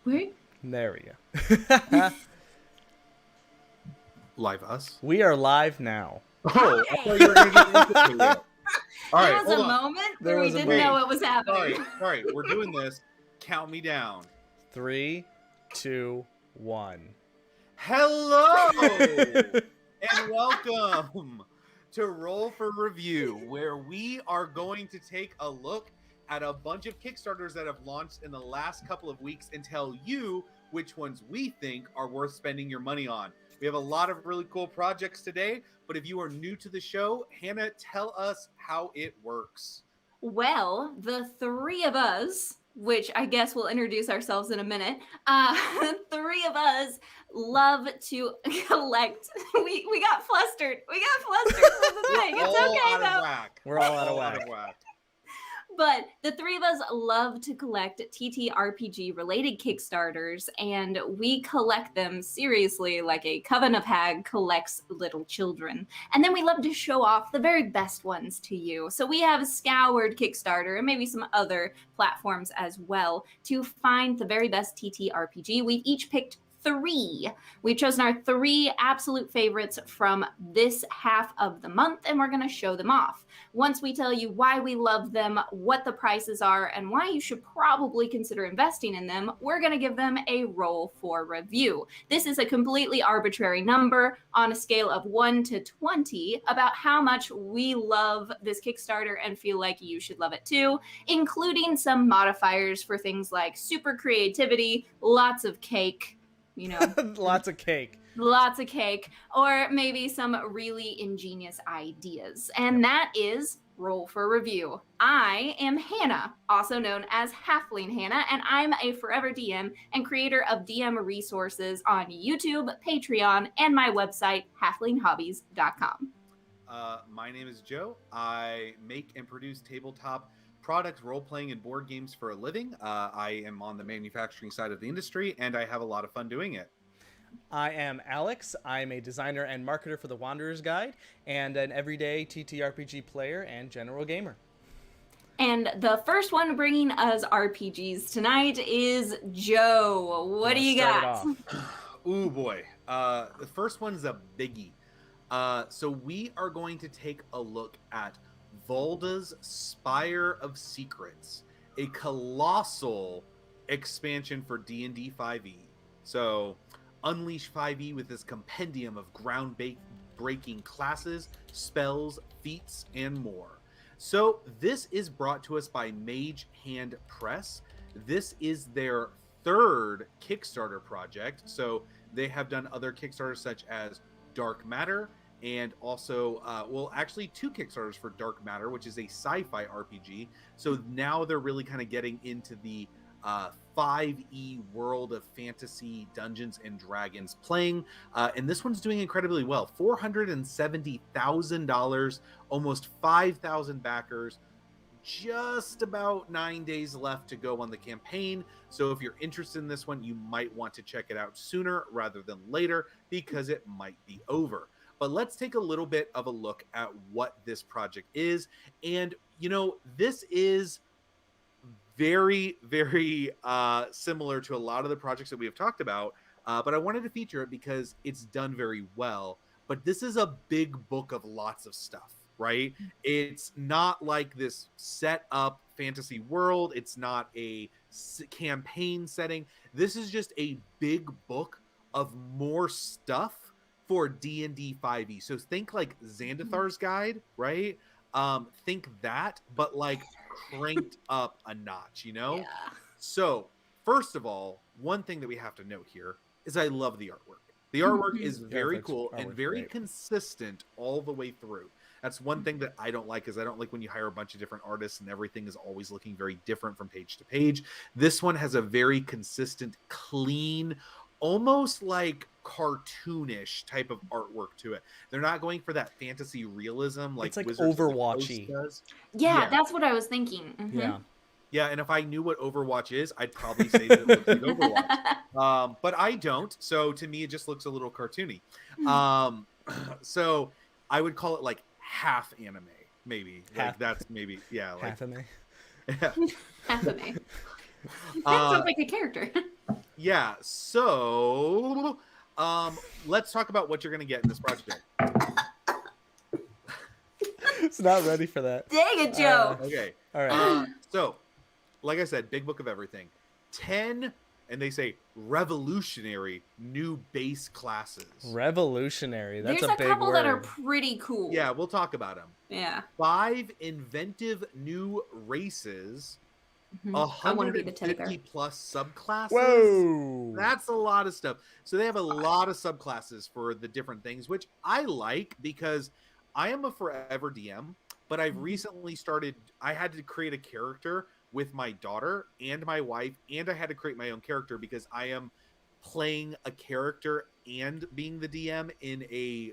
Wait. There we go. Live us. We are live now. Oh, I thought you were going to get into the video. All right, There was hold a on. moment There where we was a didn't know moment. what was happening. All right, we're doing this. Count me down. 3, 2, 1. Hello and welcome to Roll for Review, where we are going to take a look at a bunch of Kickstarters that have launched in the last couple of weeks and tell you which ones we think are worth spending your money on. We have a lot of really cool projects today, but if you are new to the show, Hannah, tell us how it works. Well, the three of us, which I guess we'll introduce ourselves in a minute, three of us love to collect. We got flustered. We got flustered with the thing. It's okay, though. We're all out of whack. But the three of us love to collect TTRPG related Kickstarters, and we collect them seriously like a coven of hag collects little children. And then we love to show off the very best ones to you. So we have scoured Kickstarter and maybe some other platforms as well to find the very best TTRPG. We've each picked 3. We've chosen our 3 absolute favorites from this half of the month, and we're going to show them off. Once we tell you why we love them, what the prices are, and why you should probably consider investing in them, we're going to give them a roll for review. This is a completely arbitrary number on a scale of 1 to 20 about how much we love this Kickstarter and feel like you should love it too, including some modifiers for things like super creativity, lots of cake, you know, Lots of cake. lots of cake, or maybe some really ingenious ideas. And that is Roll for Review. I am Hannah, also known as Halfling Hannah, and I'm a forever DM and creator of DM resources on YouTube, Patreon, and my website, halflinghobbies.com. My name is Joe. I make and produce tabletop product role-playing and board games for a living. I am on the manufacturing side of the industry, and I have a lot of fun doing it. I am Alex. I'm a designer and marketer for the Wanderer's Guide and an everyday TTRPG player and general gamer. And the first one bringing us RPGs tonight is Joe. What do you got? Ooh, boy. The first one's a biggie. So we are going to take a look at Volda's Spire of Secrets, a colossal expansion for D&D 5e. So unleash 5e with this compendium of ground-breaking classes, spells, feats, and more. So this is brought to us by Mage Hand Press. This is their 3rd Kickstarter project. So they have done other Kickstarters such as Dark Matter, and also, actually 2 Kickstarters for Dark Matter, which is a sci-fi RPG. So now they're really kind of getting into the 5e world of fantasy, Dungeons and Dragons playing. And this one's doing incredibly well. $470,000, almost 5,000 backers, just about 9 days left to go on the campaign. So if you're interested in this one, you might want to check it out sooner rather than later because it might be over. But let's take a little bit of a look at what this project is. And, you know, this is very, very similar to a lot of the projects that we have talked about. But I wanted to feature it because it's done very well. But this is a big book of lots of stuff, right? It's not like this set up fantasy world. It's not a campaign setting. This is just a big book of more stuff for D&D 5e. So think like Xandathar's Guide, right? Think that, but like cranked up a notch, you know? Yeah. So first of all, one thing that we have to note here is I love the artwork. The artwork is very cool and very consistent all the way through. That's one thing that I don't like, is I don't like when you hire a bunch of different artists and everything is always looking very different from page to page. This one has a very consistent, clean, almost like cartoonish type of artwork to it. They're not going for that fantasy realism like it's like Wizards Overwatchy. does. Yeah, that's what I was thinking. Mm-hmm. Yeah, and if I knew what Overwatch is, I'd probably say that it looks like Overwatch. But I don't, so to me it just looks a little cartoony. So I would call it like half anime, maybe. Like that's maybe, yeah. Like, half anime. Yeah. Half of me. That sounds like a character. Yeah, so let's talk about what you're going to get in this project. It's not ready for that. Dang it, Joe. Okay. All right. So, like I said, big book of everything. 10, and they say revolutionary new base classes. Revolutionary. That's There's a a big couple word. that are pretty cool. Yeah, we'll talk about them. Yeah. 5 inventive new races. I want to be the teddy 150 bear. plus subclasses. Whoa. That's a lot of stuff. So they have a lot of subclasses for the different things, which I like because I am a forever DM, but I've recently started. I had to create a character with my daughter and my wife, and I had to create my own character because I am playing a character and being the DM in a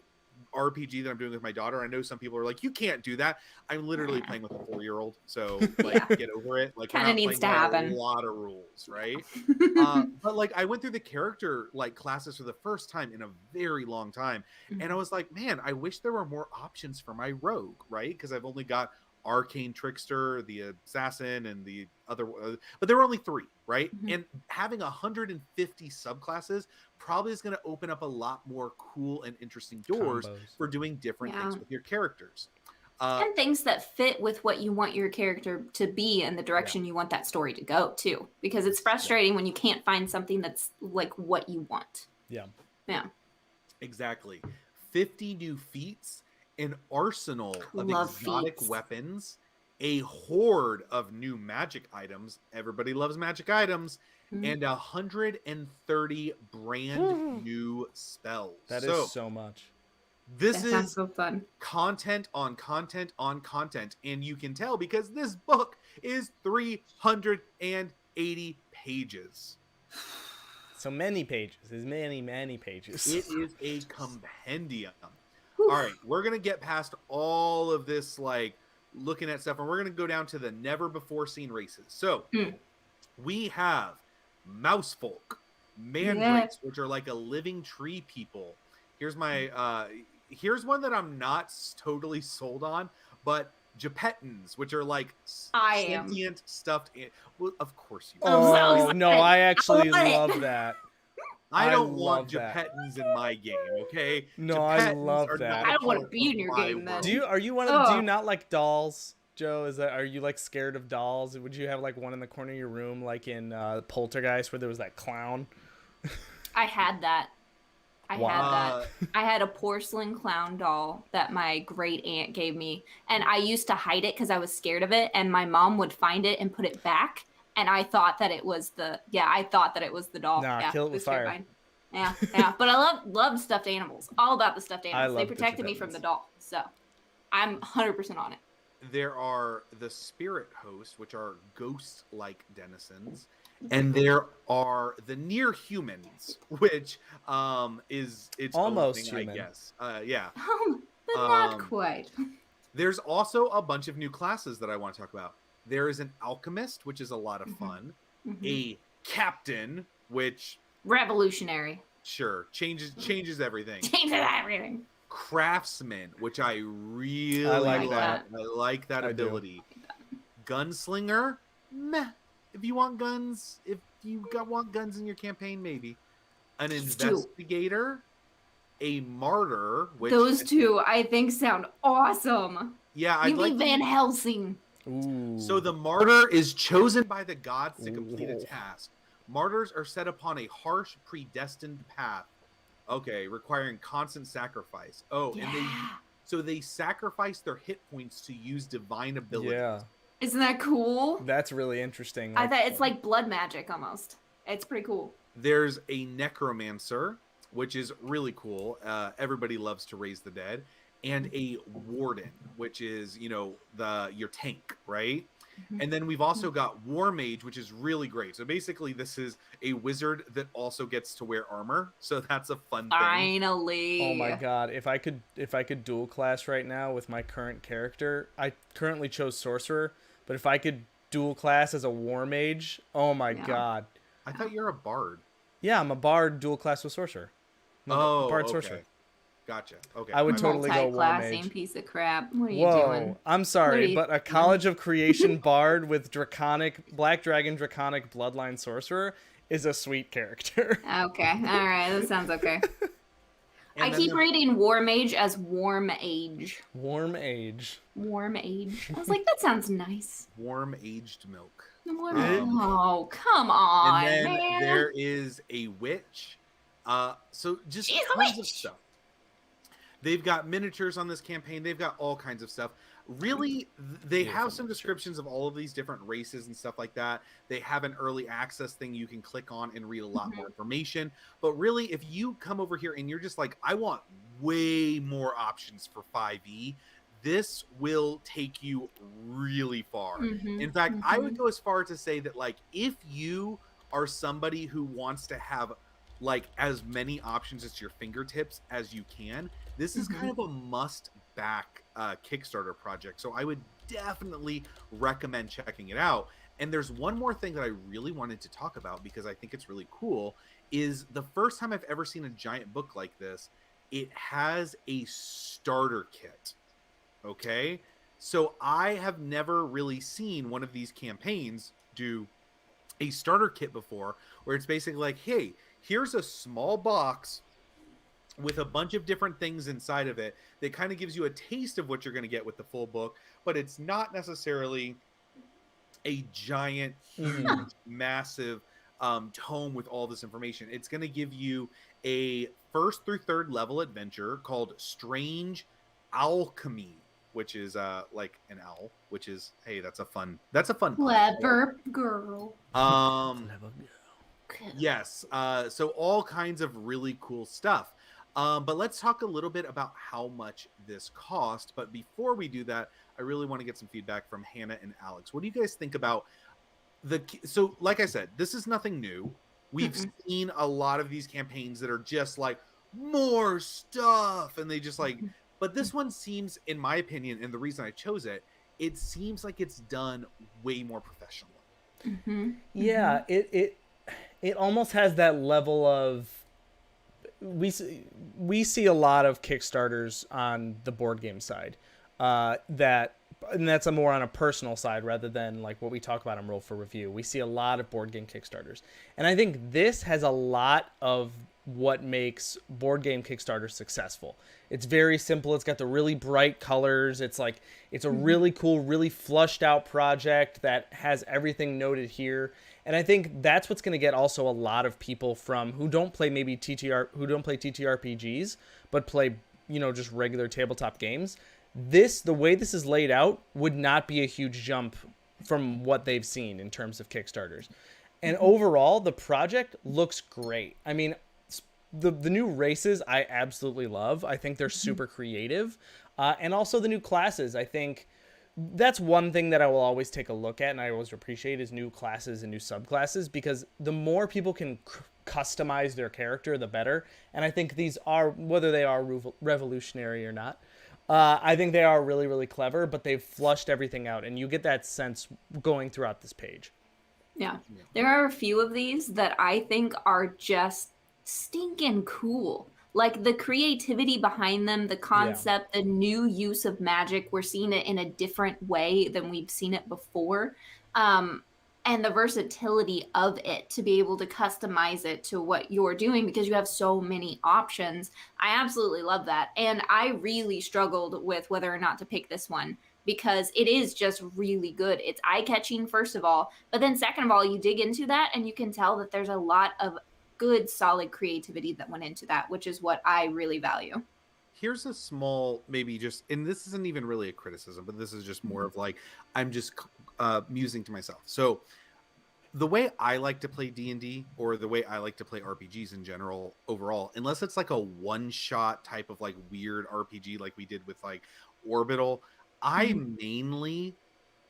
RPG that I'm doing with my daughter. I know some people are like, you can't do that. I'm literally playing with a 4-year-old, so like get over it. Like Kind of needs to happen. A lot of rules, right? But like I went through the character like classes for the first time in a very long time, and I was like, man, I wish there were more options for my rogue, right? Because I've only got Arcane Trickster, the Assassin, and the other, but there were only 3, right? And having 150 subclasses probably is going to open up a lot more cool and interesting doors for doing different things with your characters. And things that fit with what you want your character to be and the direction you want that story to go too. Because it's frustrating when you can't find something that's like what you want. Yeah. Yeah. Exactly. 50 new feats, an arsenal of exotic weapons, a horde of new magic items. Everybody loves magic items. And 130 brand new spells. That is so much. This is so fun. Content on content on content. And you can tell because this book is 380 pages. So many pages. There's many, many pages. It is a compendium. All right, we're going to get past all of this, like, looking at stuff, and we're going to go down to the never-before-seen races. So, we have mouse folk, mandrakes, which are like a living tree people. Here's my, here's one that I'm not totally sold on, but Gepettans, which are like sentient stuffed. Well, of course you. Oh, no, I actually love that. I don't want Gepettans in my game, okay? No, I love that. I don't want to be in your game then. Do you not like dolls, Joe? Are you like scared of dolls? Would you have like one in the corner of your room, like in Poltergeist, where there was that clown? I had that. I had a porcelain clown doll that my great aunt gave me, and I used to hide it because I was scared of it, and my mom would find it and put it back. And I thought that it was the doll. Nah, kill it with fire. Terrifying. Yeah. But I loved stuffed animals. All about the stuffed animals. They protected me from the doll. So I'm 100% on it. There are the spirit hosts, which are ghost-like denizens. And there are the near humans, which is its almost own thing, human. I guess. Yeah. But not quite. There's also a bunch of new classes that I want to talk about. There is an alchemist, which is a lot of fun. A captain, which revolutionary. Sure, changes everything. Changes everything. Craftsman, which I really like that. I like that ability. Gunslinger, meh. If you want guns, want guns in your campaign, maybe. An investigator, a martyr. Which those two, I think, sound awesome. Yeah, I'd like Van Helsing. Ooh. So the martyr is chosen by the gods to complete a task. Martyrs are set upon a harsh, predestined path. Okay, requiring constant sacrifice. Oh, yeah. And they sacrifice their hit points to use divine abilities. Yeah. Isn't that cool? That's really interesting. I thought it's like blood magic almost. It's pretty cool. There's a necromancer, which is really cool. Everybody loves to raise the dead. And a warden, which is, your tank, right? And then we've also got war mage, which is really great. So basically this is a wizard that also gets to wear armor. So that's a fun thing. Finally. Oh my god, if I could dual class right now with my current character, I currently chose sorcerer, but if I could dual class as a war mage, oh my god. I thought you're a bard. Yeah, I'm a bard dual class with sorcerer. Bard sorcerer. Gotcha. Okay. I would totally go war mage. Multi-classing piece of crap. What are you doing? I'm sorry, but a College of Creation bard with Black Dragon Draconic Bloodline Sorcerer is a sweet character. Okay, all right, that sounds okay. And I then keep reading War Mage as Warm Age. Warm age. Warm Age. I was like, that sounds nice. warm aged milk. Oh, come And on, then man. there is a witch. So just She's a tons of witch. stuff. They've got miniatures on this campaign. They've got all kinds of stuff. Really, they have some descriptions of all of these different races and stuff like that. They have an early access thing you can click on and read a lot more information. But really, if you come over here and you're just like, I want way more options for 5e, this will take you really far. In fact, I would go as far to say that, like, if you are somebody who wants to have like as many options at your fingertips as you can, this is kind of a must back Kickstarter project. So I would definitely recommend checking it out. And there's one more thing that I really wanted to talk about because I think it's really cool, is the first time I've ever seen a giant book like this, it has a starter kit. Okay, so I have never really seen one of these campaigns do a starter kit before, where it's basically like, hey, here's a small box with a bunch of different things inside of it that kind of gives you a taste of what you're going to get with the full book, but it's not necessarily a giant, huge, massive tome with all this information. It's going to give you a 1st through 3rd level adventure called Strange Alchemy, which is like an owl, which is, hey, that's a fun Clever girl. Yes, so all kinds of really cool stuff. But let's talk a little bit about how much this cost. But before we do that, I really want to get some feedback from Hannah and Alex. What do you guys think about so like I said, this is nothing new. We've seen a lot of these campaigns that are just like more stuff, and they just like, but this one seems, in my opinion, and the reason I chose it, it seems like it's done way more professionally. Yeah, it almost has that level of, we see a lot of Kickstarters on the board game side, and that's a more on a personal side rather than like what we talk about on Roll for Review. We see a lot of board game Kickstarters, and I think this has a lot of what makes board game Kickstarter successful. It's very simple. It's got the really bright colors. It's like, it's a really cool, really flushed out project that has everything noted here. And I think that's what's going to get also a lot of people from who don't play maybe TTRPGs, but play, just regular tabletop games. The way this is laid out would not be a huge jump from what they've seen in terms of Kickstarters. And overall, the project looks great. I mean, the new races I absolutely love. I think they're super creative. And also the new classes. I think that's one thing that I will always take a look at and I always appreciate is new classes and new subclasses, because the more people can customize their character, the better. And I think these are, whether they are revolutionary or not, I think they are really, really clever, but they've flushed everything out, and you get that sense going throughout this page. Yeah. There are a few of these that I think are just stinking cool. Like the creativity behind them, the concept, the new use of magic. We're seeing it in a different way than we've seen it before. And the versatility of it to be able to customize it to what you're doing because you have so many options. I absolutely love that. And I really struggled with whether or not to pick this one because it is just really good. It's eye-catching, first of all. But then second of all, you dig into that and you can tell that there's a lot of good, solid creativity that went into that, which is what I really value. Here's a small, maybe just, and this isn't even really a criticism, but this is just more of like, I'm just musing to myself. So the way I like to play D&D, or the way I like to play RPGs in general, overall, unless it's like a one-shot type of like weird RPG like we did with like Orbital, I mainly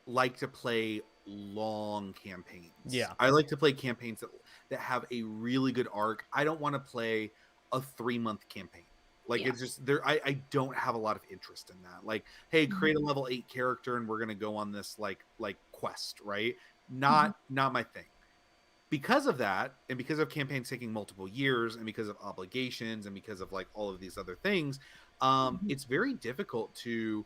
like to play long campaigns. Yeah. I like to play campaigns that have a really good arc. I don't want to play a 3-month campaign. Like it's just there. I don't have a lot of interest in that. Like, hey, create a level 8 character and we're gonna go on this like quest, right? Not my thing. Because of that, and because of campaigns taking multiple years, and because of obligations, and because of like all of these other things, it's very difficult to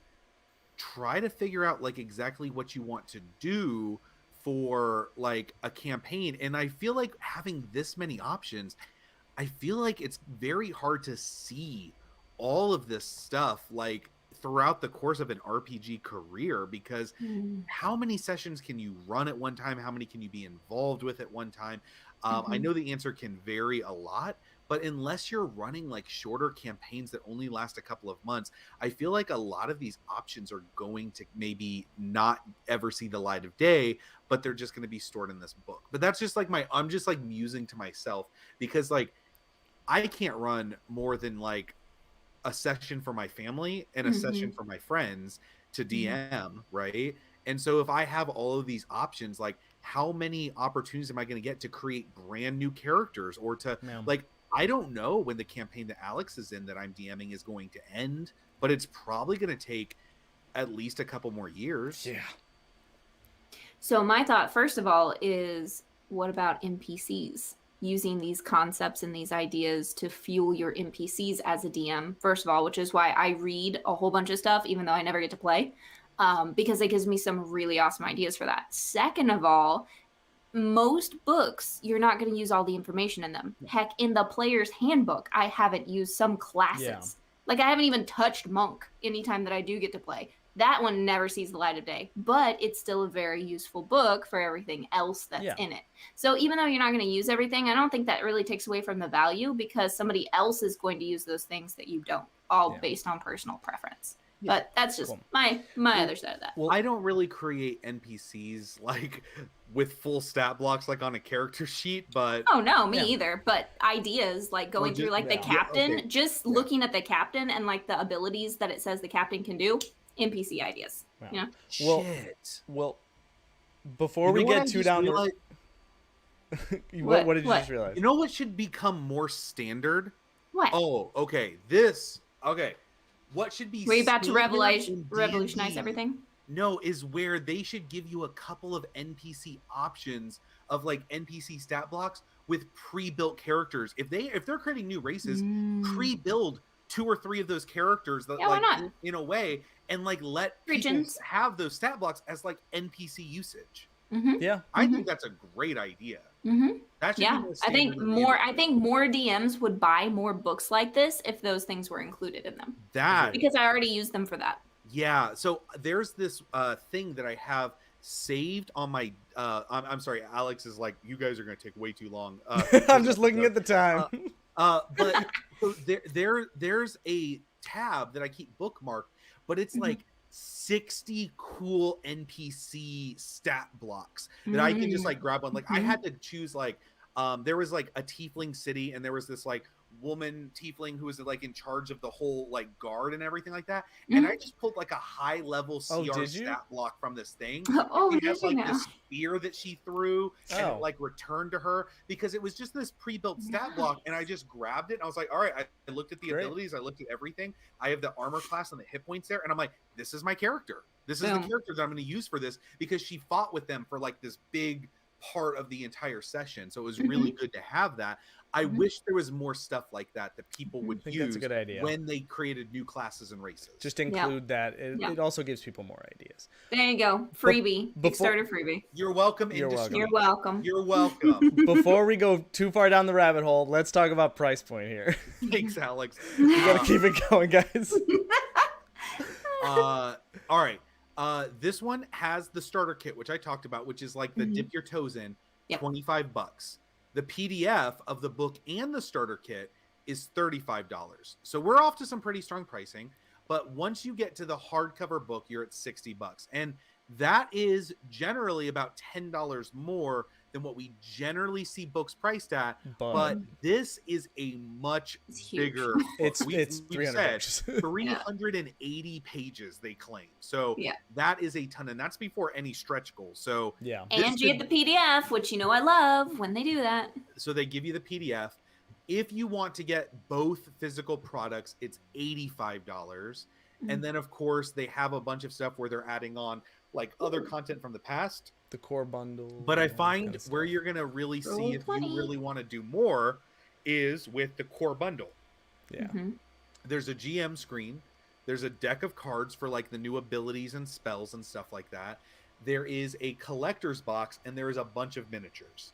try to figure out like exactly what you want to do for like a campaign, and I feel like having this many options, I feel like it's very hard to see all of this stuff like throughout the course of an RPG career, because how many sessions can you run at one time? How many can you be involved with at one time? I know the answer can vary a lot, but unless you're running like shorter campaigns that only last a couple of months, I feel like a lot of these options are going to maybe not ever see the light of day, but they're just going to be stored in this book. But that's just like I'm just like musing to myself, because like I can't run more than like a session for my family and a session for my friends to DM, right? And so if I have all of these options, like how many opportunities am I going to get to create brand new characters, or to like, I don't know when the campaign that Alex is in that I'm DMing is going to end, but it's probably going to take at least a couple more years. Yeah. So my thought, first of all, is what about NPCs? Using these concepts and these ideas to fuel your NPCs as a DM, first of all, which is why I read a whole bunch of stuff, even though I never get to play, because it gives me some really awesome ideas for that. Second of all, most books, you're not going to use all the information in them. Heck, in the player's handbook, I haven't used some classes. Yeah. Like, I haven't even touched Monk anytime that I do get to play. That one never sees the light of day, but it's still a very useful book for everything else that's in it. So even though you're not going to use everything, I don't think that really takes away from the value, because somebody else is going to use those things that you don't, all based on personal preference. But that's just my other side of that. Well, I don't really create NPCs like with full stat blocks like on a character sheet, but oh no, me either. But ideas like going through like the captain, looking at the captain and like the abilities that it says the captain can do, NPC ideas. Yeah. Shit. Well, before we get too down what did you just realize? You know what should become more standard? What? Oh, okay. What should be? Were you about to revolutionize everything? No, is where they should give you a couple of NPC options of like NPC stat blocks with pre-built characters. If they're creating new races, pre-build 2 or 3 of those characters that in a way, and like let people have those stat blocks as like NPC usage. Yeah, I think that's a great idea. That should be I think more DMs would buy more books like this if those things were included in them. Because I already used them for that. Yeah. So there's this thing that I have saved on my. I'm sorry, Alex is like, you guys are going to take way too long. I'm just looking at the time. But so there's a tab that I keep bookmarked, but it's like 60 cool NPC stat blocks that I can just like grab on. Like I had to choose like there was like a tiefling city, and there was this like woman tiefling who was like in charge of the whole like guard and everything like that, and I just pulled like a high level CR stat block from this thing. She has like this spear that she threw and it like returned to her, because it was just this pre-built stat block, and I just grabbed it and I was like, all right, I looked at the abilities, I looked at everything, I have the armor class and the hit points there, and I'm like, this is my character, this is the character that I'm going to use for this, because she fought with them for like this big part of the entire session. So it was really good to have that. I wish there was more stuff like that people would use that's a good idea. when they created new classes and races. Just include that. It also gives people more ideas. There you go. Freebie. Kickstarter freebie. You're welcome. You're welcome. You're welcome. Before we go too far down the rabbit hole, let's talk about price point here. Thanks, Alex. We gotta keep it going, guys. All right. This one has the starter kit, which I talked about, which is like the dip your toes in, $25. The PDF of the book and the starter kit is $35. So we're off to some pretty strong pricing. But once you get to the hardcover book, you're at $60. And that is generally about $10 more than what we generally see books priced at. But this is a much bigger book. It's 300 380 pages, they claim. So that is a ton. And that's before any stretch goals. So and you get the PDF, which I love when they do that. So they give you the PDF. If you want to get both physical products, it's $85. And then, of course, they have a bunch of stuff where they're adding on like other content from the past. The core bundle. But I find where you're going to really see if you really want to do more is with the core bundle. Yeah. There's a GM screen. There's a deck of cards for like the new abilities and spells and stuff like that. there is a collector's box, and there is a bunch of miniatures.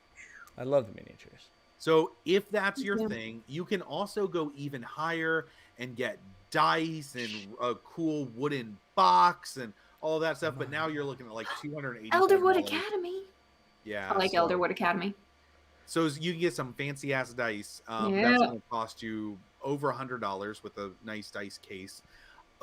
I love the miniatures. So if that's your thing, you can also go even higher and get dice and a cool wooden box and all that stuff. But now you're looking at like $280. Elderwood Academy. Yeah, I like Elderwood Academy. So you can get some fancy ass dice. That's going to cost you over $100 with a nice dice case.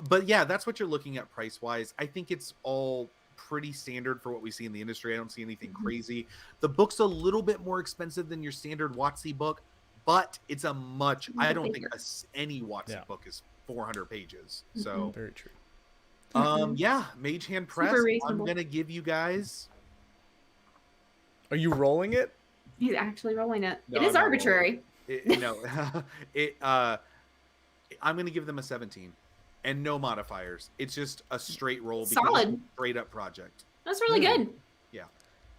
But yeah, that's what you're looking at price wise. I think it's all pretty standard for what we see in the industry. I don't see anything crazy. The book's a little bit more expensive than your standard WotC book, but it's a much, I don't think any WotC book is 400 pages. So very true. Yeah, Mage Hand Press. I'm gonna give you guys. Are you rolling it? He's actually rolling it. No, it is arbitrary. I'm gonna give them a 17. And no modifiers. It's just a straight roll. Solid. It's a straight up project. That's really good. Yeah.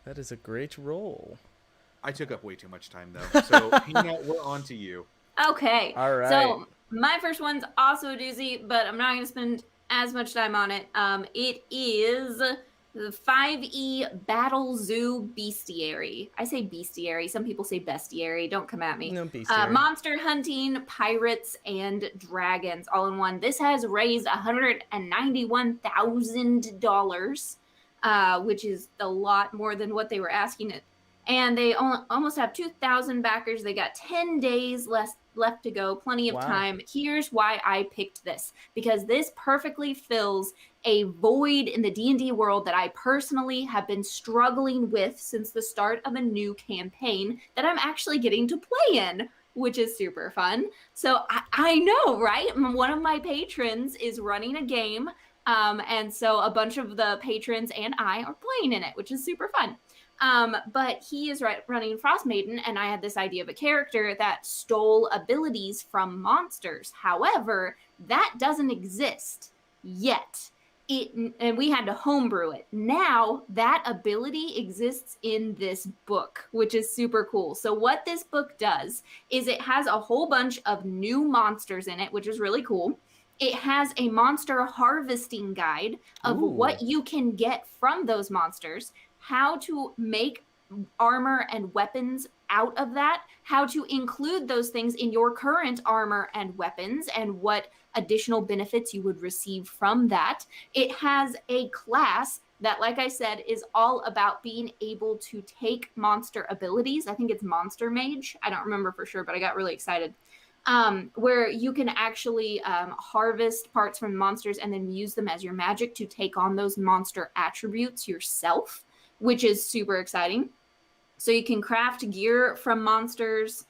That is a great roll. I took up way too much time, though. So, Peanut, we're on to you. Okay. All right. So, my first one's also a doozy, but I'm not going to spend as much time on it. It is the 5e BattleZoo Bestiary. I say Bestiary. Some people say Bestiary. Don't come at me. No, Bestiary. Monster hunting, pirates, and dragons all in one. This has raised $191,000, which is a lot more than what they were asking it. And they almost have 2,000 backers. They got 10 days left to go. Plenty of time. Here's why I picked this. Because this perfectly fills a void in the D&D world that I personally have been struggling with since the start of a new campaign that I'm actually getting to play in, which is super fun. So I know, right? One of my patrons is running a game. And so a bunch of the patrons and I are playing in it, which is super fun. But he is running Frost Maiden, and I had this idea of a character that stole abilities from monsters. However, that doesn't exist yet. And we had to homebrew it. Now, that ability exists in this book, which is super cool. So what this book does is it has a whole bunch of new monsters in it, which is really cool. It has a monster harvesting guide of what you can get from those monsters, how to make armor and weapons out of that, how to include those things in your current armor and weapons, and what additional benefits you would receive from that. It has a class that, like I said, is all about being able to take monster abilities. I think it's Monster Mage. I don't remember for sure, but I got really excited. Where you can actually harvest parts from monsters and then use them as your magic to take on those monster attributes yourself, which is super exciting. So you can craft gear from monsters.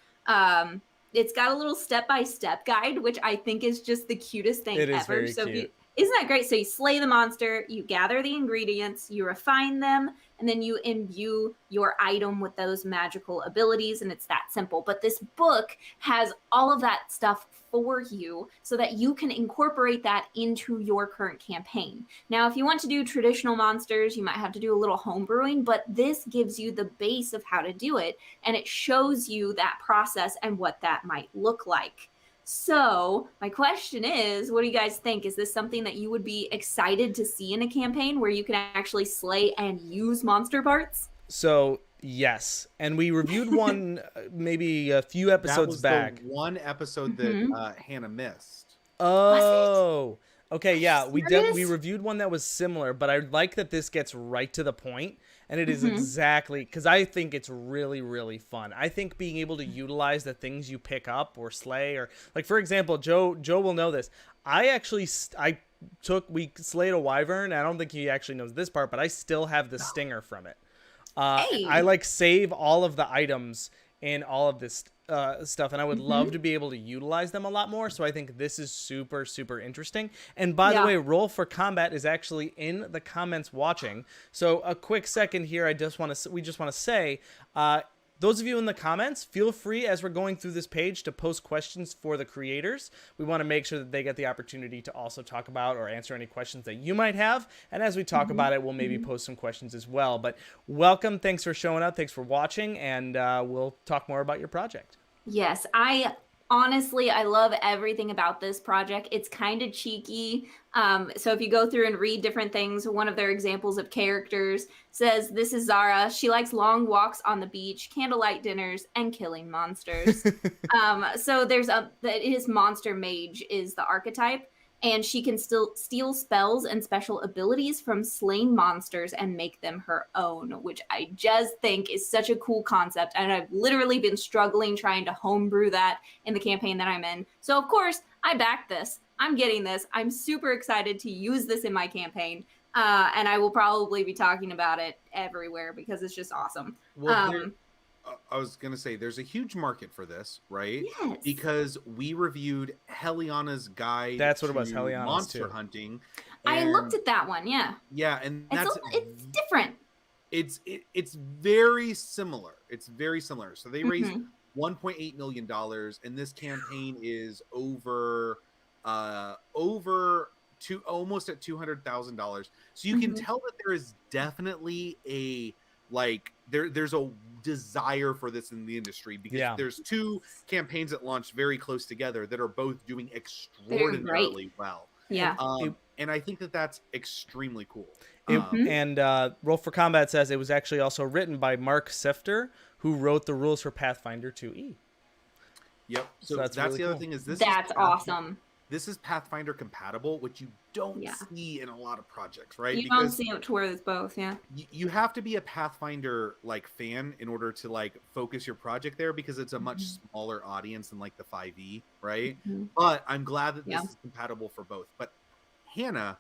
It's got a little step-by-step guide, which I think is just the cutest thing ever. It is very cute. Isn't that great? So you slay the monster, you gather the ingredients, you refine them, and then you imbue your item with those magical abilities, and it's that simple. But this book has all of that stuff for you so that you can incorporate that into your current campaign. Now, if you want to do traditional monsters, you might have to do a little home brewing, but this gives you the base of how to do it, and it shows you that process and what that might look like. So my question is, what do you guys think? Is this something that you would be excited to see in a campaign where you can actually slay and use monster parts? So yes, and we reviewed one maybe a few episodes back. The one episode that Hannah missed. Oh, okay, yeah, we reviewed one that was similar, but I like that this gets right to the point. And it is exactly, because I think it's really, really fun. I think being able to utilize the things you pick up or slay, or like, for example, Joe will know this. We slayed a wyvern. I don't think he actually knows this part, but I still have the stinger from it. I like save all of the items in all of this stuff, and I would love to be able to utilize them a lot more. So I think this is super, super interesting. And by the way, Roll for Combat is actually in the comments watching. So a quick second here, we just want to say, those of you in the comments, feel free as we're going through this page to post questions for the creators. We want to make sure that they get the opportunity to also talk about or answer any questions that you might have. And as we talk about it, we'll maybe post some questions as well. But welcome. Thanks for showing up. Thanks for watching. And we'll talk more about your project. Yes, I Honestly, I love everything about this project. It's kind of cheeky. So if you go through and read different things, one of their examples of characters says, "This is Zara. She likes long walks on the beach, candlelight dinners, and killing monsters." So his monster mage is the archetype, and she can still steal spells and special abilities from slain monsters and make them her own, which I just think is such a cool concept. And I've literally been struggling trying to homebrew that in the campaign that I'm in. So of course, I backed this. I'm getting this. I'm super excited to use this in my campaign. And I will probably be talking about it everywhere because it's just awesome. Well, I was going to say there's a huge market for this, right? Yes. Because we reviewed Heliana's guide. That's what it was, Heliana's monster too. hunting. I looked at that one, yeah. Yeah, and it's different. It's very similar. It's very similar. So they raised $1.8 million, and this campaign is over to almost at $200,000. So you can tell that there is definitely a there's a desire for this in the industry, because there's two campaigns that launched very close together that are both doing extraordinarily well. Yeah. And I think that that's extremely cool. And Roll for Combat says it was actually also written by Mark Sifter, who wrote the rules for Pathfinder 2E. Yep. So that's really the other cool. thing is this. That's awesome. This is Pathfinder compatible, which you don't see in a lot of projects, right? You don't see it to where it's both, yeah. You have to be a Pathfinder fan in order to focus your project there, because it's a much smaller audience than the 5e, right? But I'm glad that this is compatible for both. But Hannah,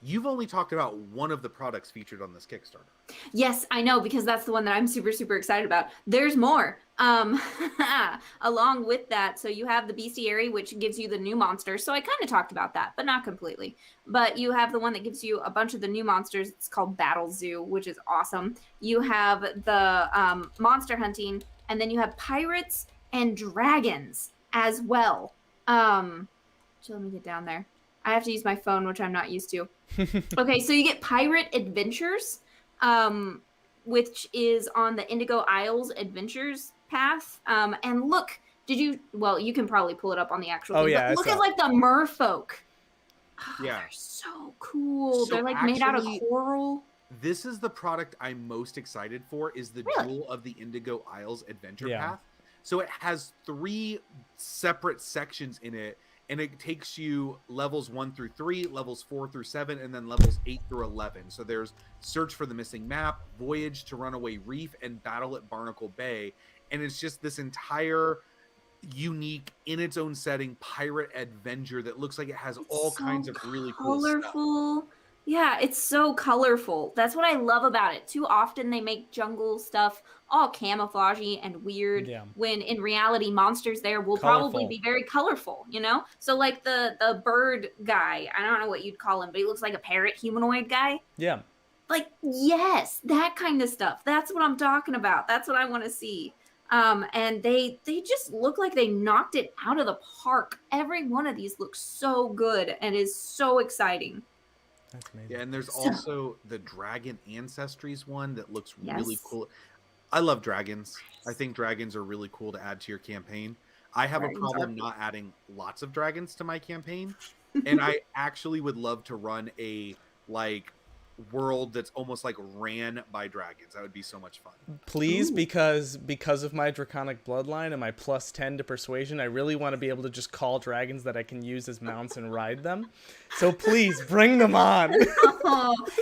you've only talked about one of the products featured on this Kickstarter. Yes, I know, because that's the one that I'm super, super excited about. There's more. Along with that, so you have the Bestiary, which gives you the new monsters. So I kind of talked about that, but not completely. But you have the one that gives you a bunch of the new monsters. It's called BattleZoo, which is awesome. You have the monster hunting, and then you have pirates and dragons as well. So let me get down there. I have to use my phone, which I'm not used to. Okay, so you get Pirate Adventures, which is on the Indigo Isles Adventures path. And look, you can probably pull it up on the actual thing, but look at the merfolk. Oh, yeah. They're so cool. So they're made out of coral. This is the product I'm most excited for, is the Jewel of the Indigo Isles Adventure Path. So it has 3 separate sections in it, and it takes you levels 1 through 3, levels 4 through 7, and then levels 8 through 11. So there's Search for the Missing Map, Voyage to Runaway Reef, and Battle at Barnacle Bay. And it's just this entire unique, in its own setting, pirate adventure that looks like it has all kinds of really cool stuff. Yeah, it's so colorful. That's what I love about it. Too often they make jungle stuff all camouflagey and weird, when in reality monsters there will probably be very colorful, So the bird guy, I don't know what you'd call him, but he looks like a parrot humanoid guy. Yeah. Yes, that kind of stuff. That's what I'm talking about. That's what I want to see. And they just look like they knocked it out of the park. Every one of these looks so good and is so exciting. That's amazing. Yeah, and there's also the Dragon Ancestries one that looks really cool. I love dragons. I think dragons are really cool to add to your campaign. I have a problem not adding lots of dragons to my campaign, and I actually would love to run a world that's almost ran by dragons. That would be so much fun. Please, because of my draconic bloodline and my +10 to persuasion, I really want to be able to just call dragons that I can use as mounts and ride them. So please bring them on.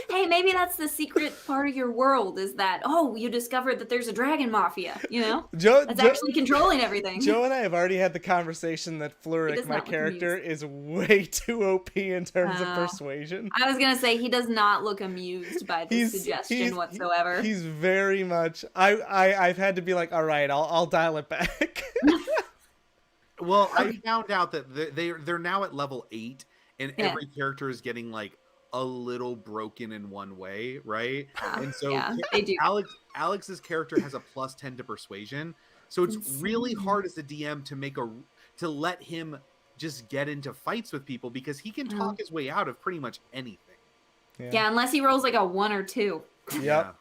Hey, maybe that's the secret part of your world, is that you discovered that there's a dragon mafia, that's actually controlling everything. Joe and I have already had the conversation that Fluric, my character, is way too OP in terms of persuasion. I was gonna say he does not look amused by this suggestion whatsoever. He's very much. I've had to be like, all right, I'll dial it back. Well, I found out that they're now at level 8, and every character is getting a little broken in one way, right? And so they do. Alex's character has a +10 to persuasion, so it's really hard as a DM to let him just get into fights with people, because he can talk his way out of pretty much anything. Yeah, unless he rolls a 1 or 2. Yep.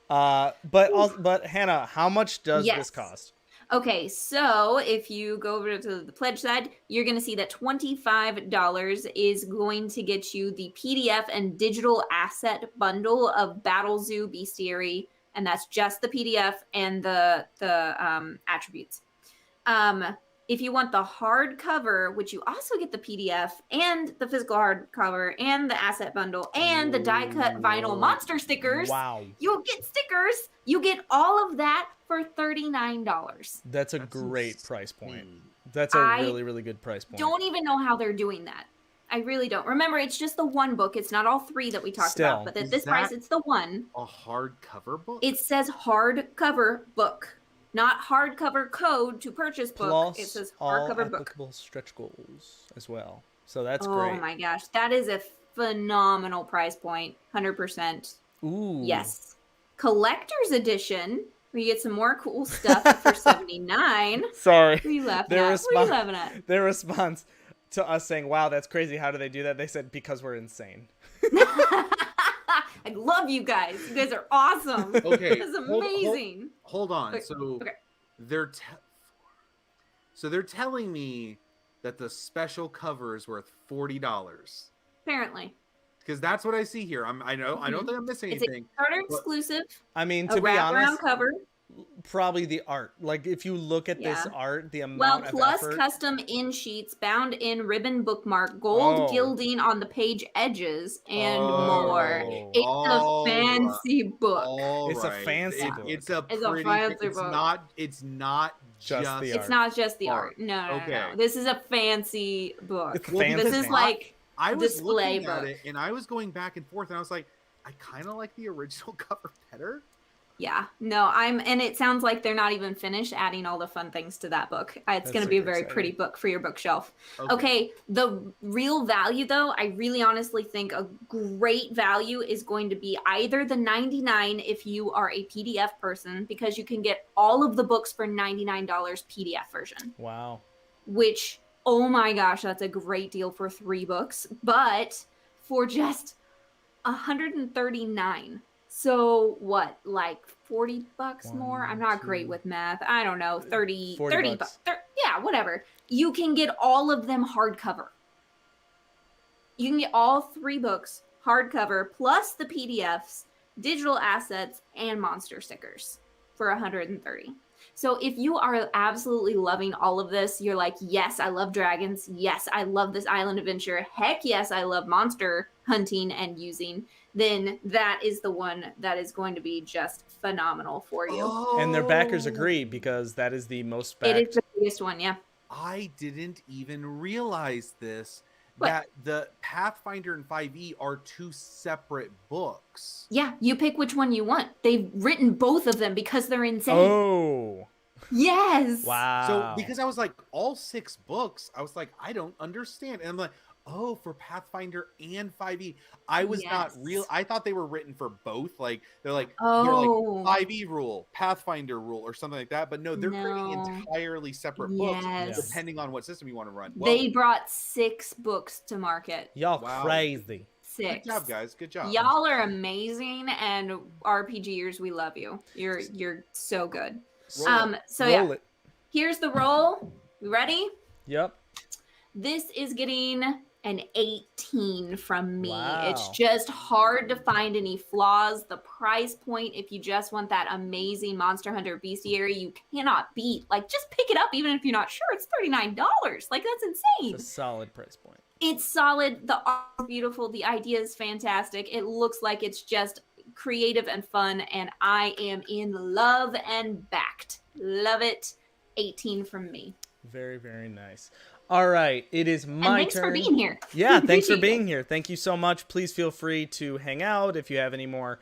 But Hannah, how much does this cost? Okay, so if you go over to the pledge side, you're going to see that $25 is going to get you the PDF and digital asset bundle of BattleZoo Bestiary, and that's just the PDF and the attributes. If you want the hardcover, which you also get the PDF and the physical hardcover and the asset bundle and the die cut vinyl monster stickers, Wow. you'll get stickers. You get all of that for $39. That's a great price point. That's a really, really good price point. Don't even know how they're doing that. I really don't. Remember, it's just the one book. It's not all three that we talked about. But at this price, it's the one. A hardcover book? It says hardcover book. Not hardcover code to purchase book. Plus it says all hardcover book. applicable stretch goals as well. So that's great. Oh my gosh. That is a phenomenal price point. 100%. Ooh. Yes. Collector's edition, where you get some more cool stuff for $79. Sorry. What are you laughing at? What are you laughing at? Their response to us saying, wow, that's crazy. How do they do that? They said, because we're insane. I love you guys. You guys are awesome. Okay. This is amazing. Hold on. Okay. So they're telling me that the special cover is worth $40. Apparently. Because that's what I see here. I don't think I'm missing anything. It's a Kickstarter exclusive. I mean, to be honest, cover. Probably the art. Like, if you look at this art, the amount of plus effort. custom in sheets, bound in ribbon bookmark, gold gilding on the page edges, and more. It's a fancy book. It's a fancy book. It's a fancy book. It's not just the art. It's not just the art. No. This is a fancy book. It's fancy. This is like I was display looking at it and I was going back and forth and I was like, I kind of like the original cover better. Yeah, no, and it sounds like they're not even finished adding all the fun things to that book. It's going to be a very pretty book for your bookshelf. Okay, the real value though, I really honestly think a great value is going to be either the $99 if you are a PDF person, because you can get all of the books for $99 PDF version. Wow. Which, oh my gosh, that's a great deal for 3 books, but for just $139. So what, like $40 more? I'm not great with math. I don't know, 30 bucks. Yeah, whatever. You can get all of them hardcover. You can get all 3 books hardcover plus the PDFs, digital assets, and monster stickers for $130. So if you are absolutely loving all of this, you're like, yes, I love dragons. Yes, I love this island adventure. Heck yes, I love monster hunting and using. Then that is the one that is going to be just phenomenal for you. And their backers agree, because that is the most backed. It is the biggest one, yeah. I didn't even realize this. What? That the Pathfinder and 5e are 2 separate books. Yeah, you pick which one you want. They've written both of them because they're insane. Oh. Yes. Wow. So because I was like, all 6 books, I was like, I don't understand. And I'm like, oh, for Pathfinder and 5e. I was not real. I thought they were written for both. Like they're like 5e rule, Pathfinder rule, or something like that. But no, they're creating entirely separate books depending on what system you want to run. Well, they brought 6 books to market. Y'all crazy. 6. Good job, guys. Good job. Y'all are amazing, and RPGers, we love you. You're so good. Roll it. Here's the roll. You ready? Yep. This is getting an 18 from me. Wow. It's just hard to find any flaws. The price point, if you just want that amazing Monster Hunter Bestiary, you cannot beat. Like, just pick it up even if you're not sure. It's $39. Like, that's insane. It's a solid price point. It's solid. The art is beautiful. The idea is fantastic. It looks like it's just creative and fun, and I am in love and backed. Love it. 18 from me. Very, very nice. All right, it is my thanks turn. For being here. Yeah, thanks for being here. Thank you so much. Please feel free to hang out. If anyone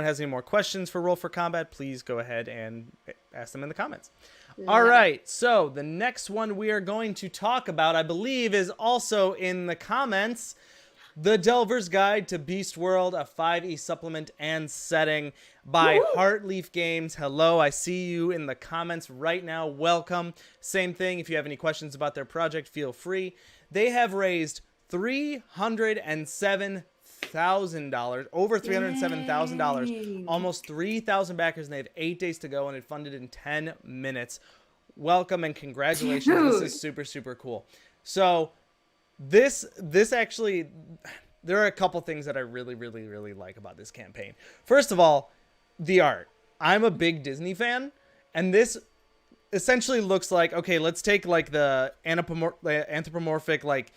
has any more questions for Roll for Combat, please go ahead and ask them in the comments. All right, so the next one we are going to talk about, I believe, is also in the comments. The Delver's Guide to Beast World, a 5e supplement and setting by Heartleaf Games. Hello, I see you in the comments right now. Welcome. Same thing, if you have any questions about their project, feel free. They have raised $307,000, over $307,000, almost 3,000 backers, and they have 8 days to go, and it funded in 10 minutes. welcome and congratulations. This is super, super cool. So this actually, there are a couple things that I really, really, really like about this campaign. First of all, the art. I'm a big Disney fan, and this essentially looks like, okay, let's take like the anthropomorphic like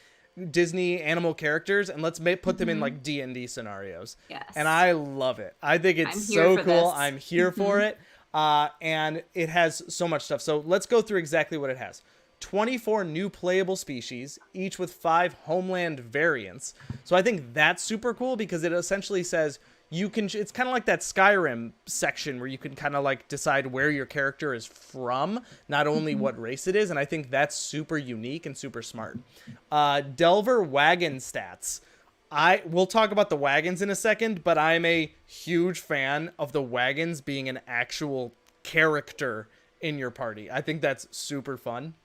Disney animal characters and let's put them in like D&D scenarios. Yes. And I love it. I think it's so cool. This. I'm here for it. And it has so much stuff. So let's go through exactly what it has. 24 new playable species, each with 5 homeland variants. So I think that's super cool because it essentially says you can, it's kind of like that Skyrim section where you can kind of like decide where your character is from, not only what race it is. And I think that's super unique and super smart. Delver wagon stats. We'll talk about the wagons in a second, but I'm a huge fan of the wagons being an actual character in your party. I think that's super fun.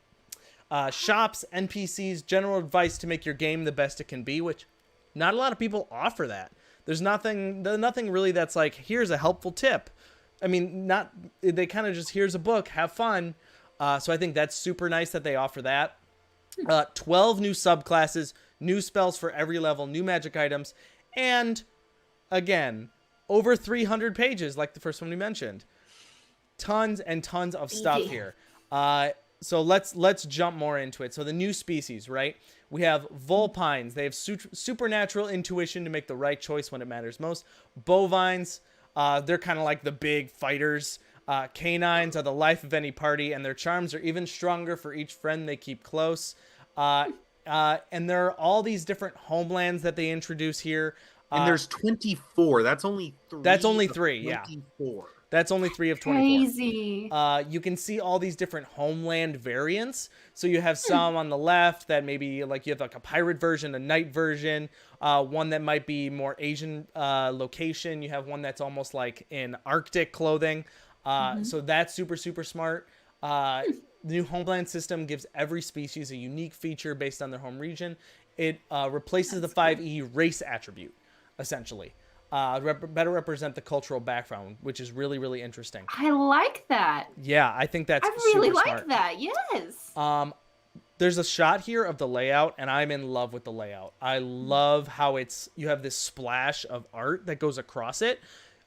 Shops, NPCs, general advice to make your game the best it can be, which not a lot of people offer that. There's nothing really that's like, here's a helpful tip. I mean, they kind of just, here's a book, have fun. So I think that's super nice that they offer that. 12 new subclasses, new spells for every level, new magic items, and again, over 300 pages like the first one we mentioned. Tons and tons of stuff here. So let's jump more into it. So the new species, right? We have vulpines. They have supernatural intuition to make the right choice when it matters most. Bovines, they're kind of like the big fighters. Canines are the life of any party, and their charms are even stronger for each friend they keep close. And there are all these different homelands that they introduce here. And there's 24. That's only 3. That's only 3, 24. Yeah. That's only 3 of 24. Crazy. You can see all these different homeland variants. So you have some on the left that maybe like you have like a pirate version, a knight version, one that might be more Asian location. You have one that's almost like in Arctic clothing. So that's super, super smart. The new homeland system gives every species a unique feature based on their home region. It replaces the 5e race attribute, essentially. Better represent the cultural background, which is really, really interesting. I like that. Yeah, I think that's I really super like smart. that. Yes. There's a shot here of the layout, and I'm in love with the layout. I love how you have this splash of art that goes across it.